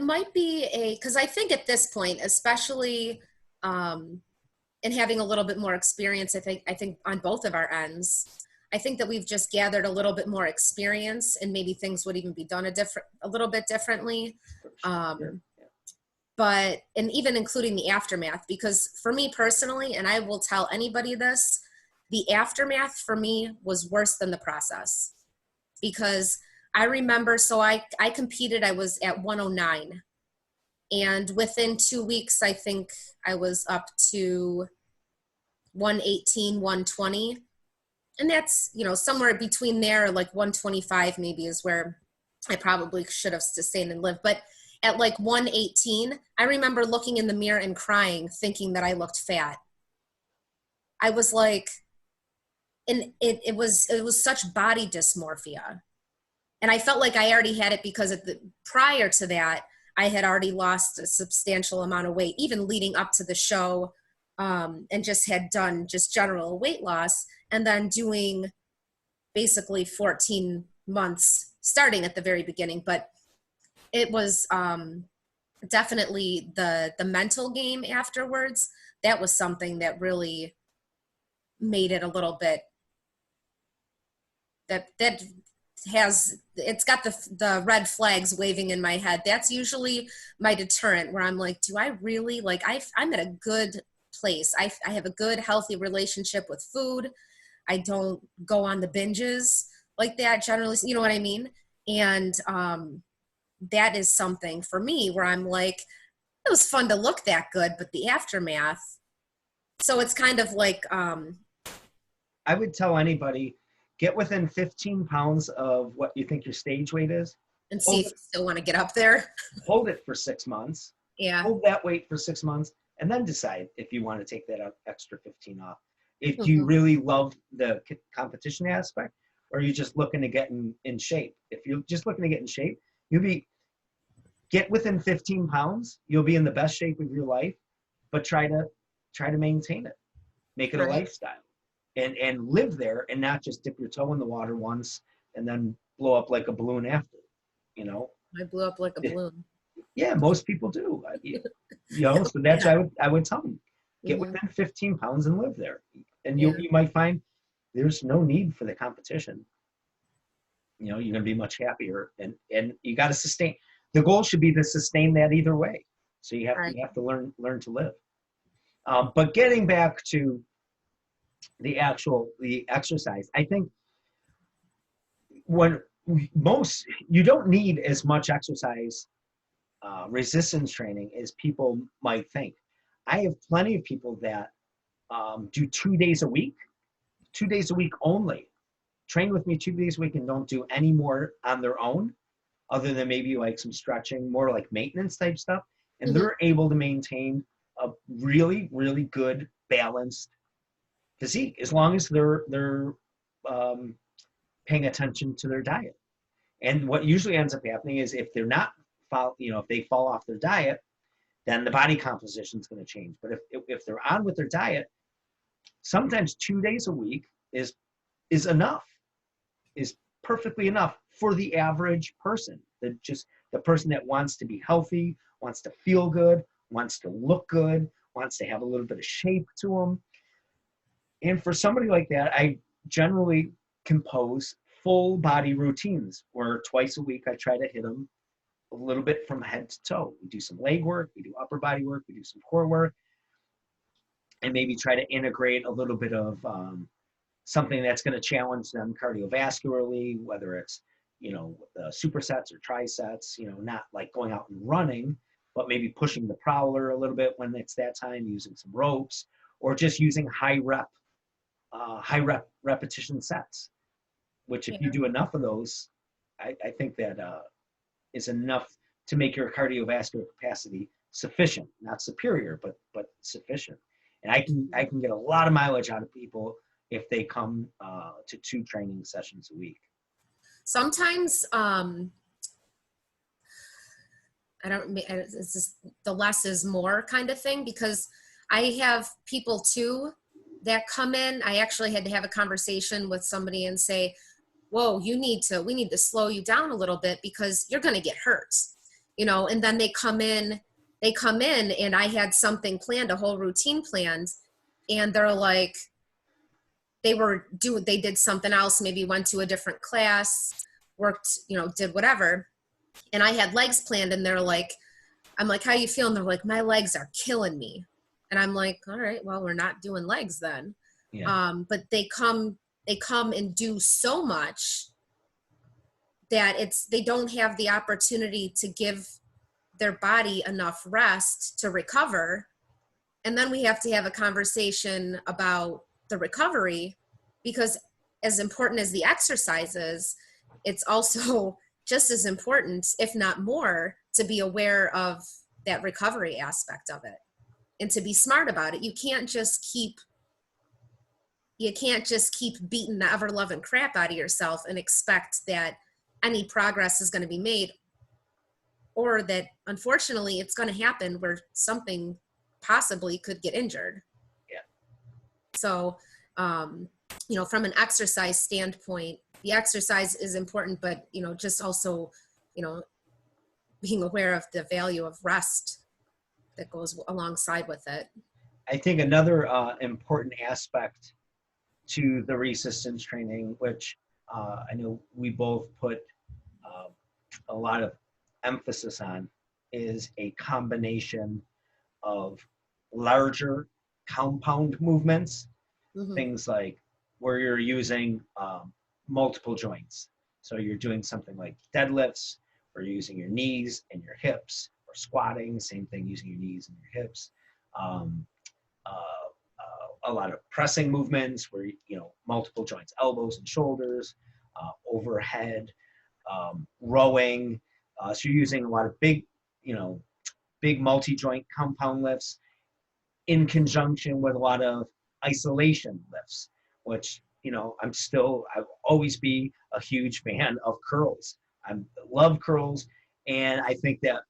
might be because I think at this point, especially in having a little bit more experience, I think on both of our ends, I think that we've just gathered a little bit more experience, and maybe things would even be done a little bit differently. But, and even including the aftermath, because for me personally, and I will tell anybody this, the aftermath for me was worse than the process. Because I remember, so I competed, I was at 109. And within 2 weeks, I think I was up to 118, 120. And that's, somewhere between there, like 125 maybe is where I probably should have sustained and lived. But at like 118, I remember looking in the mirror and crying, thinking that I looked fat. I was like, and it was such body dysmorphia. And I felt like I already had it because prior to that, I had already lost a substantial amount of weight, even leading up to the show, and just had done just general weight loss, and then doing basically 14 months starting at the very beginning. But it was definitely the mental game afterwards. That was something that really made it a little bit, it's got the red flags waving in my head. That's usually my deterrent, where I'm like, do I really, like, I'm at a good place. I have a good, healthy relationship with food. I don't go on the binges like that generally, you know what I mean? And that is something for me where I'm like, it was fun to look that good, but the aftermath. So it's kind of like, I would tell anybody, get within 15 pounds of what you think your stage weight is. And see if you still want to get up there. Hold it for 6 months. Yeah. Hold that weight for 6 months, and then decide if you want to take that extra 15 off. If you really love the competition aspect, or you're just looking to get in shape. If you're just looking to get in shape, get within 15 pounds. You'll be in the best shape of your life, but try to maintain it. Make it a lifestyle. And live there, and not just dip your toe in the water once and then blow up like a balloon after, I blew up like a balloon. Yeah, most people do. So that's I would tell them, get within 15 pounds and live there. And you might find there's no need for the competition. You're going to be much happier, and you got to sustain. The goal should be to sustain that either way. So you have to learn to live. But getting back to the exercise, I think you don't need as much exercise resistance training as people might think. I have plenty of people that do 2 days a week only. Train with me 2 days a week and don't do any more on their own, other than maybe like some stretching, more like maintenance type stuff. And they're able to maintain a really, really good balanced physique, as long as they're paying attention to their diet. And what usually ends up happening is if they're not, if they fall off their diet, then the body composition is going to change. But if they're on with their diet, sometimes 2 days a week is enough, is perfectly enough for the average person. The person that wants to be healthy, wants to feel good, wants to look good, wants to have a little bit of shape to them. And for somebody like that, I generally compose full body routines where twice a week I try to hit them a little bit from head to toe. We do some leg work, we do upper body work, we do some core work, and maybe try to integrate a little bit of something that's going to challenge them cardiovascularly, whether it's, the supersets or trisets, not like going out and running, but maybe pushing the prowler a little bit when it's that time, using some ropes, or just using high repetition sets, which if you do enough of those, I think that is enough to make your cardiovascular capacity sufficient, not superior, but sufficient. And I can get a lot of mileage out of people if they come to 2 training sessions a week. Sometimes it's just the less is more kind of thing, because I have people too that come in. I actually had to have a conversation with somebody and say, whoa, we need to slow you down a little bit because you're going to get hurt, and then they come in and I had something planned, a whole routine planned, and they're like, they did something else, maybe went to a different class, worked, did whatever. And I had legs planned, and they're like, I'm like, how you feeling? They're like, my legs are killing me. And I'm like, all right, well, we're not doing legs then. Yeah. But they come and do so much that they don't have the opportunity to give their body enough rest to recover. And then we have to have a conversation about the recovery, because as important as the exercise is, it's also just as important, if not more, to be aware of that recovery aspect of it and to be smart about it. You can't just keep beating the ever-loving crap out of yourself and expect that any progress is going to be made, or that unfortunately it's going to happen where something possibly could get injured. Yeah. So, from an exercise standpoint, the exercise is important, but, just also, being aware of the value of rest that goes alongside with it. I think another important aspect to the resistance training, which I know we both put a lot of emphasis on, is a combination of larger compound movements, things like where you're using multiple joints. So you're doing something like deadlifts, or you're using your knees and your hips, or squatting, same thing, using your knees and your hips. A lot of pressing movements where, multiple joints, elbows and shoulders, overhead, rowing. So you're using a lot of big multi-joint compound lifts in conjunction with a lot of isolation lifts, which, I'll always be a huge fan of curls. I love curls. And I think that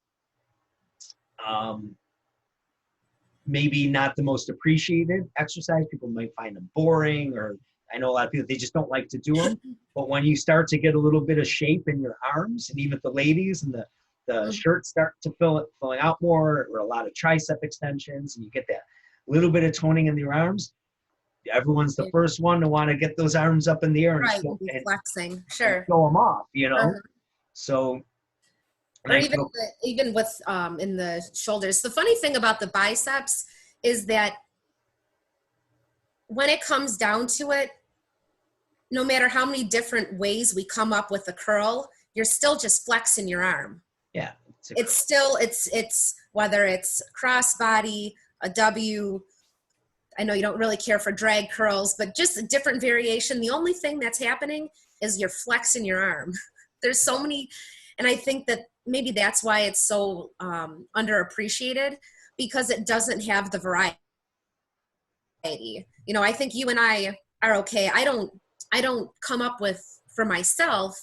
maybe not the most appreciated exercise. People might find them boring, or I know a lot of people, they just don't like to do them. But when you start to get a little bit of shape in your arms, and even the ladies, and the shirts start to filling out more, or a lot of tricep extensions, and you get that little bit of toning in your arms, everyone's the first one to want to get those arms up in the air and, flexing, sure, and show them off, So, or even with in the shoulders. The funny thing about the biceps is that when it comes down to it, no matter how many different ways we come up with a curl, you're still just flexing your arm. Yeah. It's whether it's crossbody, a W. I know you don't really care for drag curls, but just a different variation. The only thing that's happening is you're flexing your arm. There's so many, and I think that maybe that's why it's so underappreciated, because it doesn't have the variety. I think you and I are okay. I don't come up with, for myself,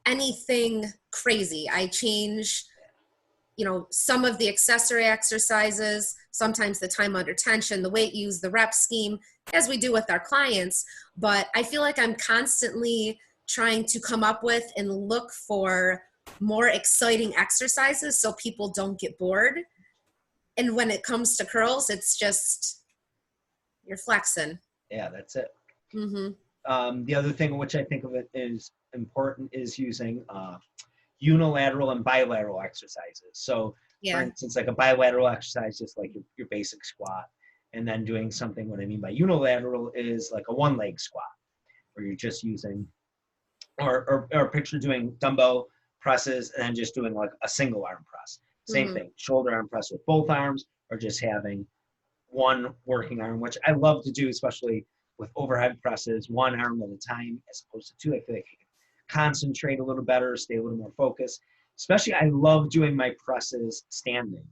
anything crazy. I change, some of the accessory exercises, sometimes the time under tension, the weight use, the rep scheme, as we do with our clients. But I feel like I'm constantly trying to come up with and look for more exciting exercises so people don't get bored. And when it comes to curls, it's just, you're flexing. Yeah, that's it. Mm-hmm. The other thing which I think of it is important is using unilateral and bilateral exercises. So for instance, like a bilateral exercise, just like your basic squat, and then doing something, what I mean by unilateral is like a one leg squat. or you're just using, or picture doing dumbbell presses and then just doing like a single arm press. Same thing, shoulder arm press with both arms, or just having one working arm, which I love to do, especially with overhead presses, one arm at a time as opposed to two. I feel like I can concentrate a little better, stay a little more focused. Especially, I love doing my presses standing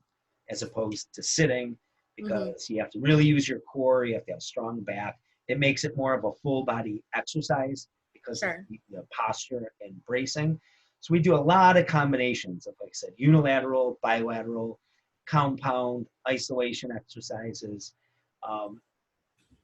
as opposed to sitting, because you have to really use your core. You have to have a strong back. It makes it more of a full body exercise because of the posture and bracing. So we do a lot of combinations of, like I said, unilateral, bilateral, compound, isolation exercises.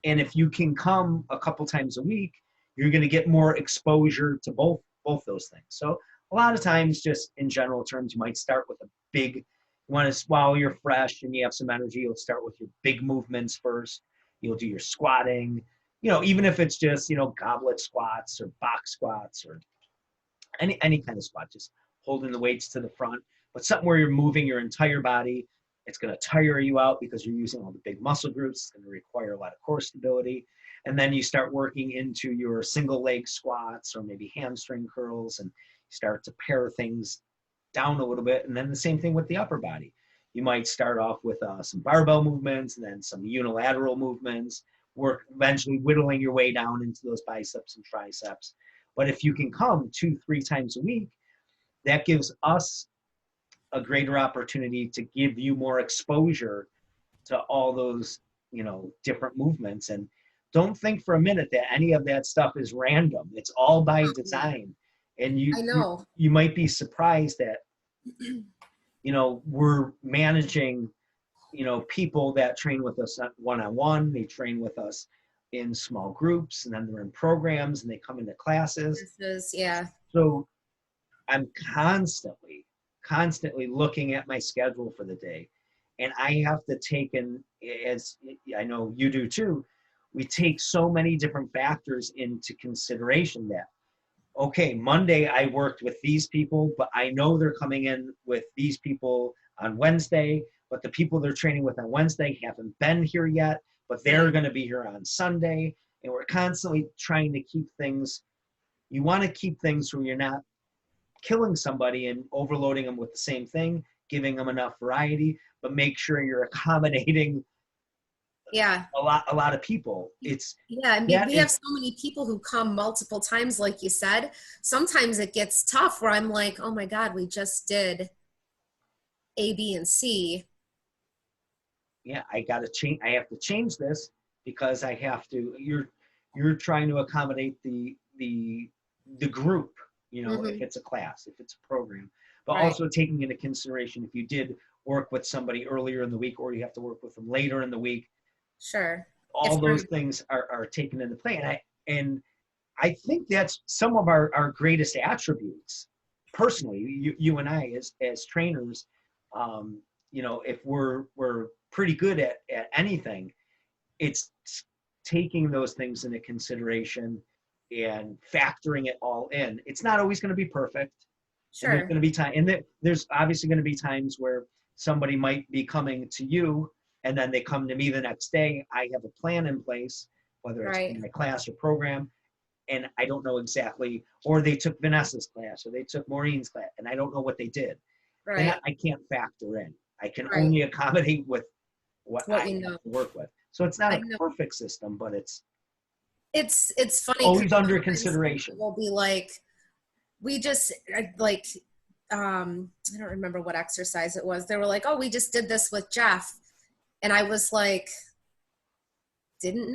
And if you can come a couple times a week, you're going to get more exposure to both those things. So a lot of times, just in general terms, you might start with a big, while you're fresh and you have some energy, you'll start with your big movements first. You'll do your squatting, even if it's just, goblet squats or box squats or any kind of squat, just holding the weights to the front, but something where you're moving your entire body. It's going to tire you out because you're using all the big muscle groups. It's going to require a lot of core stability. And then you start working into your single leg squats or maybe hamstring curls, and start to pare things down a little bit. And then the same thing with the upper body. You might start off with some barbell movements and then some unilateral movements, work eventually whittling your way down into those biceps and triceps. But if you can come 2-3 times a week, that gives us a greater opportunity to give you more exposure to all those, different movements. And don't think for a minute that any of that stuff is random. It's all by design. And you might be surprised that, we're managing, people that train with us one-on-one, they train with us in small groups, and then they're in programs and they come into classes. So I'm constantly looking at my schedule for the day, and I have to take in, as I know you do too, we take so many different factors into consideration that, okay, Monday I worked with these people, but I know they're coming in with these people on Wednesday, but the people they're training with on Wednesday haven't been here yet, but they're going to be here on Sunday. And we're constantly trying to keep things, you want to keep things where you're not killing somebody and overloading them with the same thing, giving them enough variety, but make sure you're accommodating a lot of people. We have so many people who come multiple times, like you said. Sometimes it gets tough where I'm like, oh my God, we just did A, B, and C. Yeah, I have to change this because I have to. You're trying to accommodate the group. If it's a class, if it's a program, but also taking into consideration if you did work with somebody earlier in the week or you have to work with them later in the week. Sure. All those things are taken into play. And I think that's some of our greatest attributes. Personally, you and I as trainers, if we're pretty good at anything, it's taking those things into consideration and factoring it all in. It's not always going to be perfect. Sure. And there's going to be time, and there's obviously going to be times where somebody might be coming to you and then they come to me the next day. I have a plan in place, whether it's in my class or program, and I don't know exactly, or they took Vanessa's class or they took Maureen's class, and I don't know what they did. And I can't factor in. I can only accommodate with what I have to work with. So it's not a perfect system, but it's funny. Always under consideration. We'll be like, we just like, I don't remember what exercise it was. They were like, oh, we just did this with Jeff. And I was like, didn't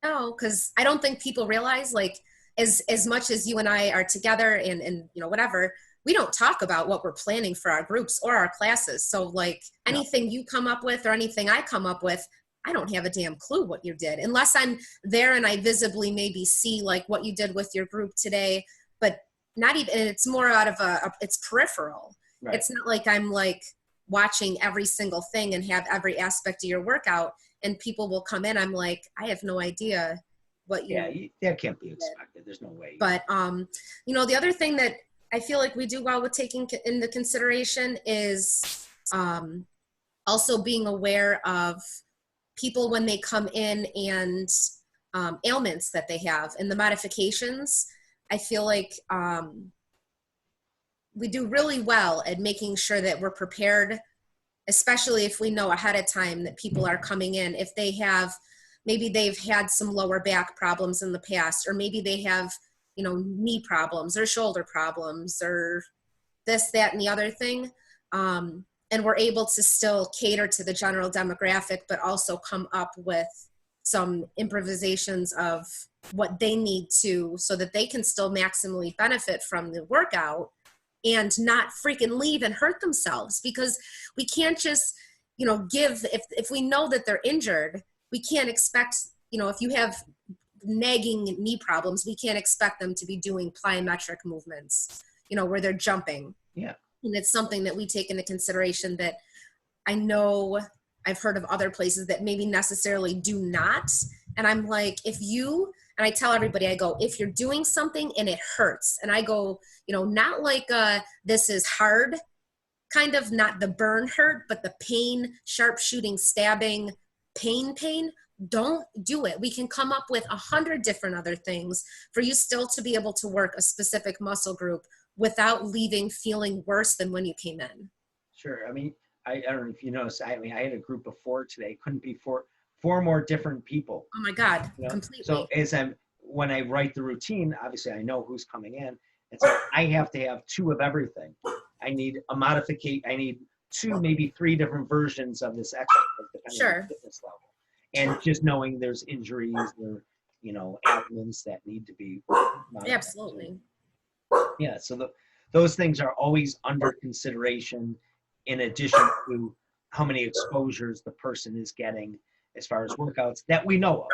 know. Cause I don't think people realize, like, as much as you and I are together and whatever, we don't talk about what we're planning for our groups or our classes. So like anything you come up with or anything I come up with, I don't have a damn clue what you did unless I'm there and I visibly maybe see like what you did with your group today, but not even, it's more out of it's peripheral. Right. It's not like I'm like watching every single thing and have every aspect of your workout, and people will come in. I'm like, I have no idea what you that can't be expected. There's no way. But, the other thing that I feel like we do well with taking into consideration is also being aware of people when they come in and ailments that they have. And the modifications, I feel like we do really well at making sure that we're prepared, especially if we know ahead of time that people are coming in. If they have, maybe they've had some lower back problems in the past, or maybe they have, you know, knee problems or shoulder problems or this, that, and the other thing. And we're able to still cater to the general demographic, but also come up with some improvisations of what they need to, so that they can still maximally benefit from the workout and not freaking leave and hurt themselves. Because we can't just, you know, if we know that they're injured, we can't expect, you know, if you have nagging knee problems, we can't expect them to be doing plyometric movements, you know, where they're jumping. Yeah. And it's something that we take into consideration that I know I've heard of other places that maybe necessarily do not. And I'm like, and I tell everybody, I go, if you're doing something and it hurts, and I go, you know, not like this is hard, kind of, not the burn hurt, but the pain, sharp shooting, stabbing, pain, don't do it. We can come up with 100 different other things for you still to be able to work a specific muscle group without leaving feeling worse than when you came in. Sure. I mean, I don't know if you noticed, I mean, I had a group of 4 today. Couldn't be four more different people. Oh my God, You know? completely. So when I write the routine, obviously I know who's coming in. And so I have to have 2 of everything. I need a modification. I need 2, maybe 3 different versions of this exercise, depending on the fitness level. And just knowing there's injuries or, you know, ailments that need to be modified. Absolutely. Yeah, so those things are always under consideration, in addition to how many exposures the person is getting as far as workouts that we know of.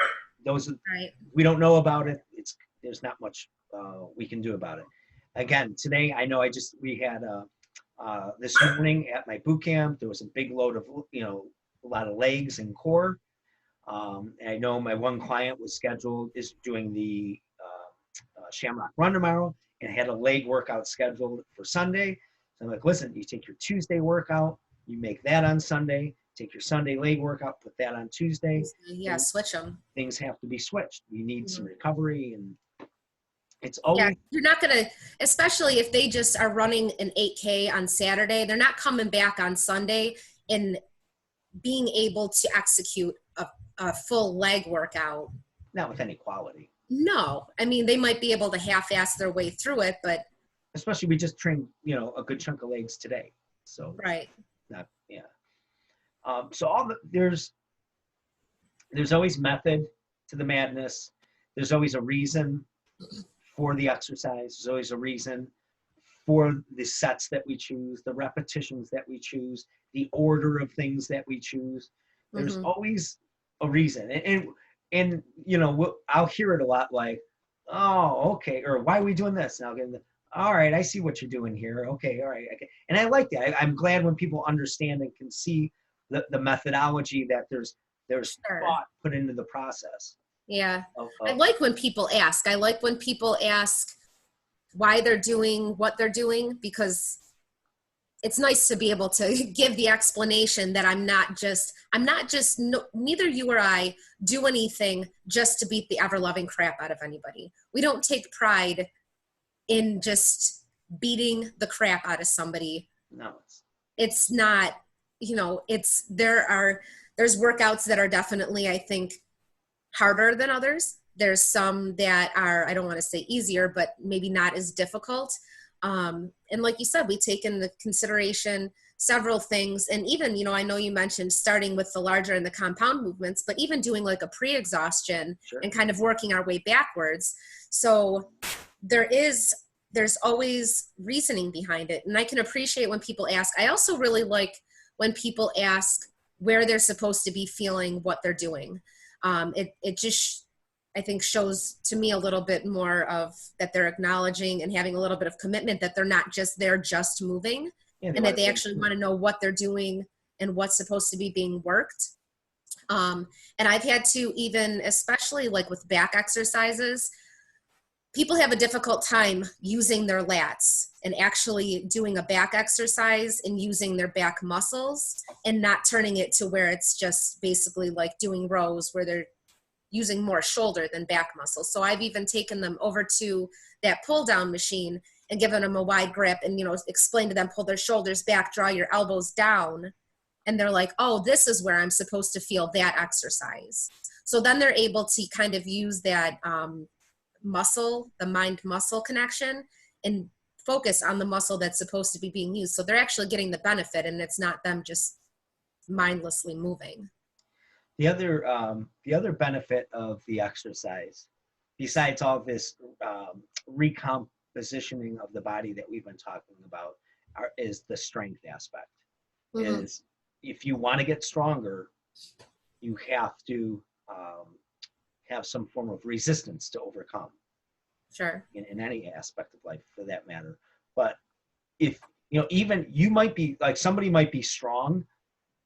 Those right. We don't know about it. There's not much we can do about it. Again, today I know we had this morning at my boot camp, there was a big load of, you know, a lot of legs and core. And I know my one client is doing the Shamrock Run tomorrow, and had a leg workout scheduled for Sunday. So I'm like, listen, you take your Tuesday workout, you make that on Sunday, take your Sunday leg workout, put that on Tuesday. Yeah, switch them. Things have to be switched. We need some recovery, and it's always. Yeah, you're not going to, especially if they just are running an 8K on Saturday, they're not coming back on Sunday and being able to execute a full leg workout. Not with any quality. No, I mean, they might be able to half-ass their way through it, but. Especially we just trained, you know, a good chunk of legs today. So. Right. So there's always method to the madness. There's always a reason for the exercise. There's always a reason for the sets that we choose, the repetitions that we choose, the order of things that we choose. There's always a reason. And you know, I'll hear it a lot, like, oh, okay, or why are we doing this? And I'll get all right, I see what you're doing here. Okay, all right. Okay. And I like that. I'm glad when people understand and can see the methodology, that there's thought put into the process. Yeah. I like when people ask. I like when people ask why they're doing what they're doing, because it's nice to be able to give the explanation that neither you or I do anything just to beat the ever-loving crap out of anybody. We don't take pride in just beating the crap out of somebody. No. It's not, you know, there's workouts that are definitely, I think, harder than others. There's some that are, I don't want to say easier, but maybe not as difficult. And like you said, we take into consideration several things. And even, you know, I know you mentioned starting with the larger and the compound movements, but even doing like a pre-exhaustion and kind of working our way backwards. So there's always reasoning behind it. And I can appreciate when people ask. I also really like when people ask where they're supposed to be feeling what they're doing. It just, I think, shows to me a little bit more of that they're acknowledging and having a little bit of commitment, that they're not just there just moving, and that they actually want to know what they're doing and what's supposed to be being worked. And I've had to, even especially like with back exercises, people have a difficult time using their lats and actually doing a back exercise and using their back muscles, and not turning it to where it's just basically like doing rows where they're using more shoulder than back muscle. So I've even taken them over to that pull down machine and given them a wide grip and, you know, explain to them, pull their shoulders back, draw your elbows down. And they're like, oh, this is where I'm supposed to feel that exercise. So then they're able to kind of use that muscle, the mind muscle connection, and focus on the muscle that's supposed to be being used. So they're actually getting the benefit, and it's not them just mindlessly moving. The other benefit of the exercise, besides all this recompositioning of the body that we've been talking about, is the strength aspect. Mm-hmm. Is if you want to get stronger, you have to have some form of resistance to overcome. Sure. In any aspect of life, for that matter. But if, you know, even you might be like, somebody might be strong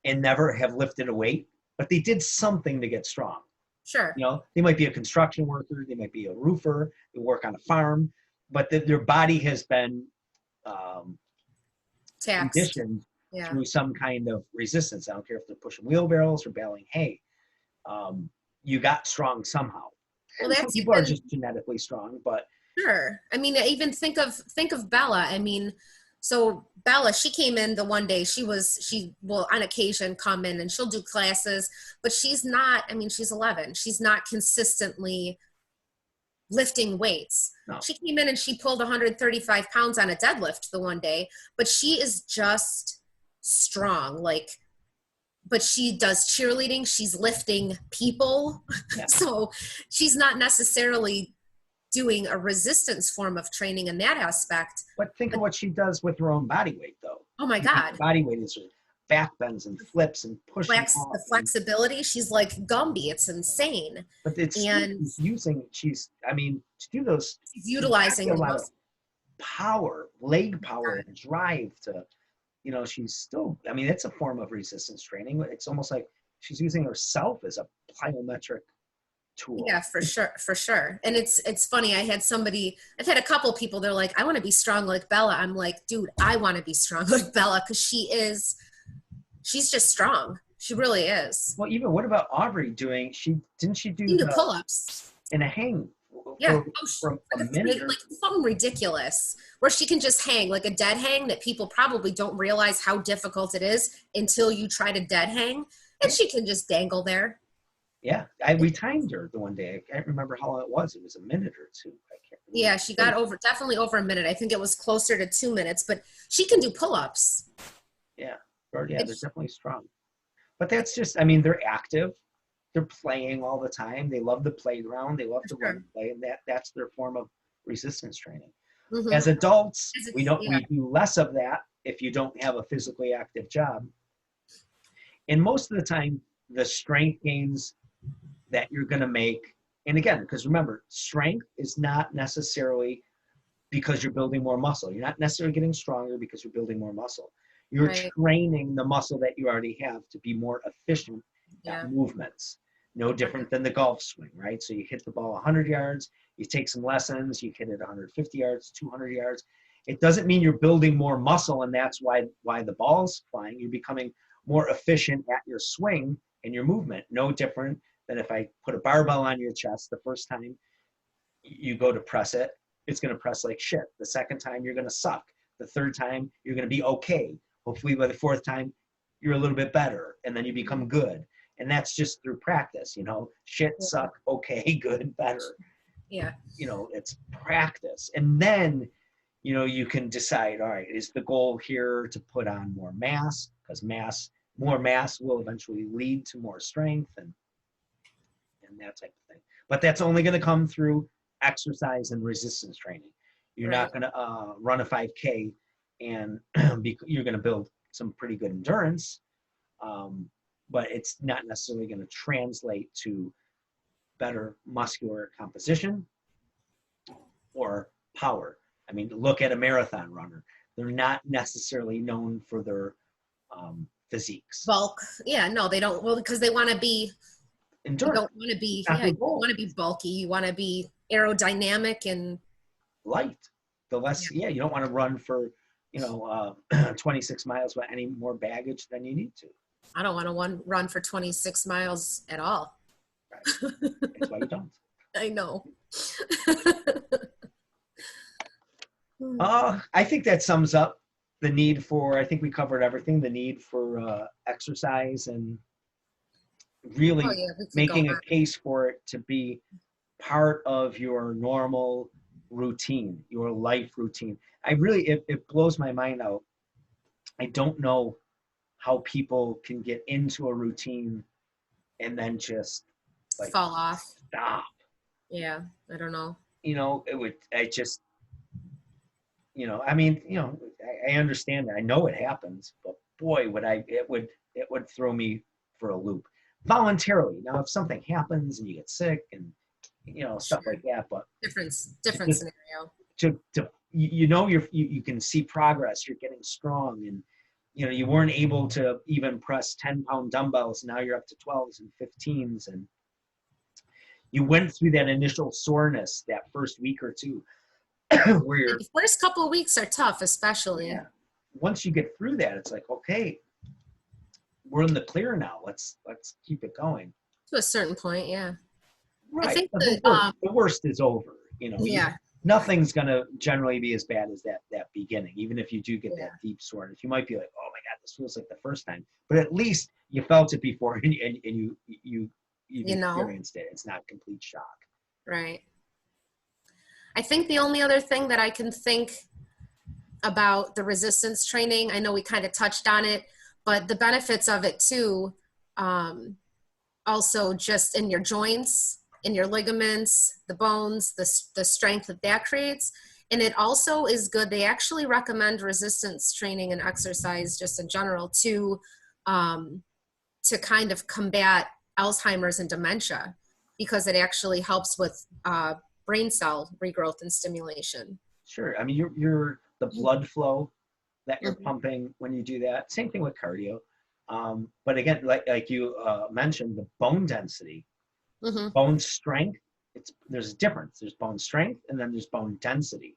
and never have lifted a weight, but they did something to get strong. Sure. You know, they might be a construction worker, they might be a roofer, they work on a farm, but their body has been conditioned through some kind of resistance. I don't care if they're pushing wheelbarrows or baling hay. You got strong somehow. Well, some people are just genetically strong, but sure. I mean, even think of Bella. I mean, so Bella, she came in the one day, she will on occasion come in and she'll do classes, but she's not, I mean, she's 11. She's not consistently lifting weights. No. She came in and she pulled 135 pounds on a deadlift the one day, but she is just strong. But she does cheerleading. She's lifting people. Yeah. So she's not necessarily doing a resistance form of training in that aspect. But think of what she does with her own body weight, though. Oh my God. Body weight is back bends and flips and pushing. The flexibility, she's like Gumby. It's insane. But to do those. She's utilizing a lot of power, leg power, and drive to, you know, she's still, I mean, it's a form of resistance training. It's almost like she's using herself as a plyometric tool. Yeah, for sure. And it's funny. I've had a couple people, they're like, I want to be strong like Bella. I'm like, dude, I want to be strong like Bella because she's just strong. She really is. Well, even what about Aubrey doing? Didn't she do the pull-ups in a hang? Yeah, for a minute like something ridiculous where she can just hang like a dead hang that people probably don't realize how difficult it is until you try to dead hang, and she can just dangle there. Yeah, we timed her the one day. I can't remember how long it was. It was a minute or two. I can't remember. Yeah, she got definitely over a minute. I think it was closer to 2 minutes, but she can do pull-ups. Yeah, they're definitely strong. But that's just, I mean, they're active. They're playing all the time. They love the playground. They love to run and play, and that's their form of resistance training. Mm-hmm. As adults, we do less of that if you don't have a physically active job. And most of the time, the strength gains that you're going to make, and again, because remember, strength is not necessarily because you're building more muscle. You're not necessarily getting stronger because you're building more muscle. You're training the muscle that you already have to be more efficient at movements. No different than the golf swing, right? So you hit the ball 100 yards, you take some lessons, you hit it 150 yards, 200 yards. It doesn't mean you're building more muscle, and that's why the ball's flying. You're becoming more efficient at your swing and your movement. No different than if I put a barbell on your chest the first time you go to press it, it's going to press like shit. The second time, you're going to suck. The third time, you're going to be okay. Hopefully by the fourth time, you're a little bit better, and then you become good. And that's just through practice, you know, shit, suck, okay, good, better. Yeah. You know, it's practice. And then, you know, you can decide, all right, is the goal here to put on more mass? Because more mass will eventually lead to more strength and that type of thing. But that's only going to come through exercise and resistance training. You're not going to run a 5K and you're going to build some pretty good endurance. But it's not necessarily going to translate to better muscular composition or power. I mean, look at a marathon runner. They're not necessarily known for their physiques. Bulk. Yeah, no, they don't. Well, because they want to be endurance. You don't want to be, you want to be bulky. You want to be aerodynamic and light. The less, you don't want to run for, 26 miles with any more baggage than you need to. I don't want to run for 26 miles at all. That's why you don't. I know. I think that sums up the need for, I think we covered everything, the need for exercise and Oh really yeah, we could go making a on. case for it to be part of your normal routine, your life routine. It blows my mind out. I don't know how people can get into a routine and then just like Fall off. stop. Yeah, I don't know. I just, I mean, I understand that. I know it happens, but boy, it would throw me for a loop voluntarily. Now, if something happens and you get sick and, stuff Sure. like that, but Different to, scenario. you can see progress, you're getting strong, and you weren't able to even press 10-pound dumbbells. Now you're up to 12s and 15s, and you went through that initial soreness that first week or two where you're, The first couple of weeks are tough, especially yeah, once you get through that, it's like, okay, we're in the clear now. Let's keep it going. to a certain point. Yeah, I Right. think But that. the worst is over. Yeah, Nothing's gonna generally be as bad as that beginning. Even if you do get yeah, that deep soreness, you might be like, oh my God, this feels like the first time. But at least you felt it before, and you've you know, experienced it. It's not complete shock. right. I think the only other thing that I can think about the resistance training, I know we kind of touched on it, but the benefits of it too, um, also just in your joints, in your ligaments, the bones, the strength that that creates. And it also is good. They actually recommend resistance training and exercise just in general um, to kind of combat Alzheimer's and dementia because it actually helps with brain cell regrowth and stimulation. Sure. I mean, you're the blood flow that you're Mhm. pumping when you do that. Same thing with cardio. But again, like you mentioned, the bone density, Mhm. bone strength. There's a difference. There's bone strength, and then there's bone density.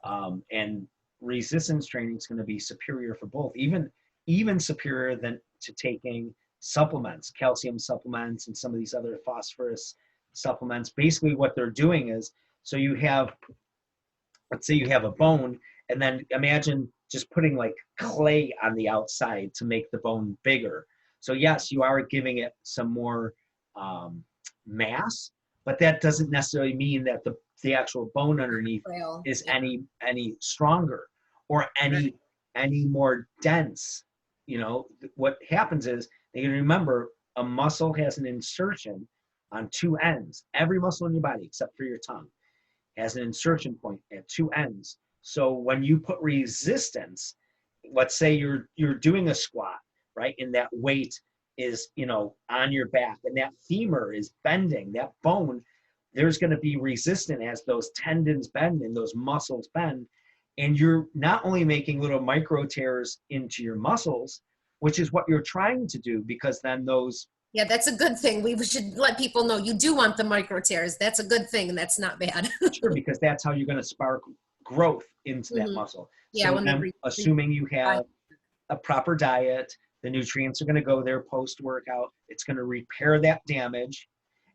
And resistance training is going to be superior for both, even superior than to taking supplements, calcium supplements, and some of these other phosphorus supplements. Basically, what they're doing is, so you have, let's say you have a bone, and then imagine just putting like clay on the outside to make the bone bigger. So yes, you are giving it some more um, mass, but that doesn't necessarily mean that the actual bone underneath Trail. is Yeah. any stronger or Right. any more dense. What happens is, you can remember, a muscle has an insertion on two ends. Every muscle in your body except for your tongue has an insertion point at two ends. So when you put resistance, let's say you're doing a squat, right? And that weight is, on your back, and that femur is bending, that bone, there's going to be resistance as those tendons bend and those muscles bend. And you're not only making little micro tears into your muscles, which is what you're trying to do, because then those, Yeah, that's a good thing. We should let people know you do want the micro tears. That's a good thing, and that's not bad. sure, because that's how you're going to spark growth into that Hmm. muscle. Yeah, So when they then, assuming you have a proper diet, the nutrients are going to go there post workout. It's going to repair that damage,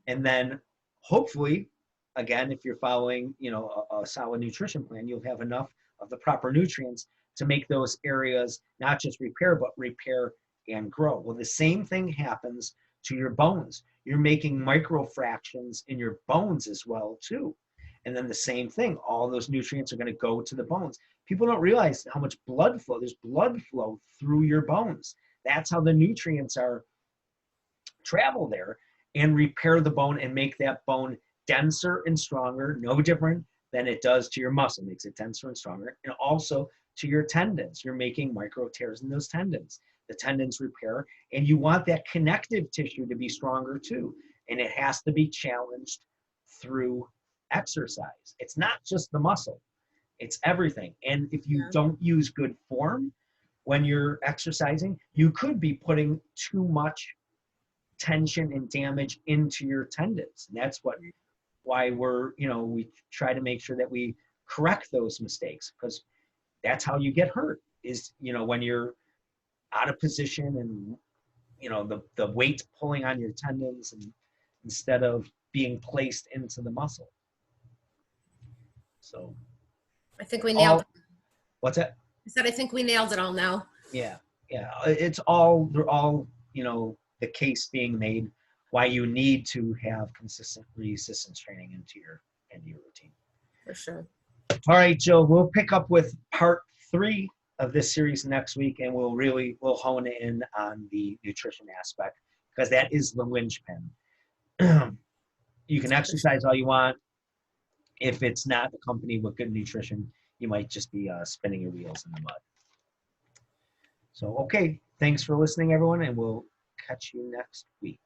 and then hopefully, again, if you're following, a solid nutrition plan, you'll have enough of the proper nutrients to make those areas not just repair, but repair and grow. Well, the same thing happens to your bones. You're making microfractions in your bones as well too. And then the same thing, all those nutrients are going to go to the bones. People don't realize how much blood flow, there's blood flow through your bones. That's how the nutrients are travel there and repair the bone and make that bone denser and stronger, no different than it does to your muscle, makes it denser and stronger. And also to your tendons, you're making micro tears in those tendons. The tendons repair, and you want that connective tissue to be stronger too. And it has to be challenged through exercise. It's not just the muscle, it's everything. And if you Yeah. don't use good form when you're exercising, you could be putting too much tension and damage into your tendons. And that's why we try to make sure that we correct those mistakes, because that's how you get hurt is, when you're out of position and, the weight pulling on your tendons, and instead of being placed into the muscle. So I think we nailed it. What's that? I said, I think we nailed it all now. Yeah. They're all, the case being made why you need to have consistent resistance training into your routine. For sure. All right, Jill, we'll pick up with part 3 of this series next week, and we'll hone in on the nutrition aspect, because that is the linchpin. You can exercise all you want. If it's not accompanied with good nutrition, you might just be spinning your wheels in the mud. So, okay, thanks for listening, everyone, and we'll catch you next week.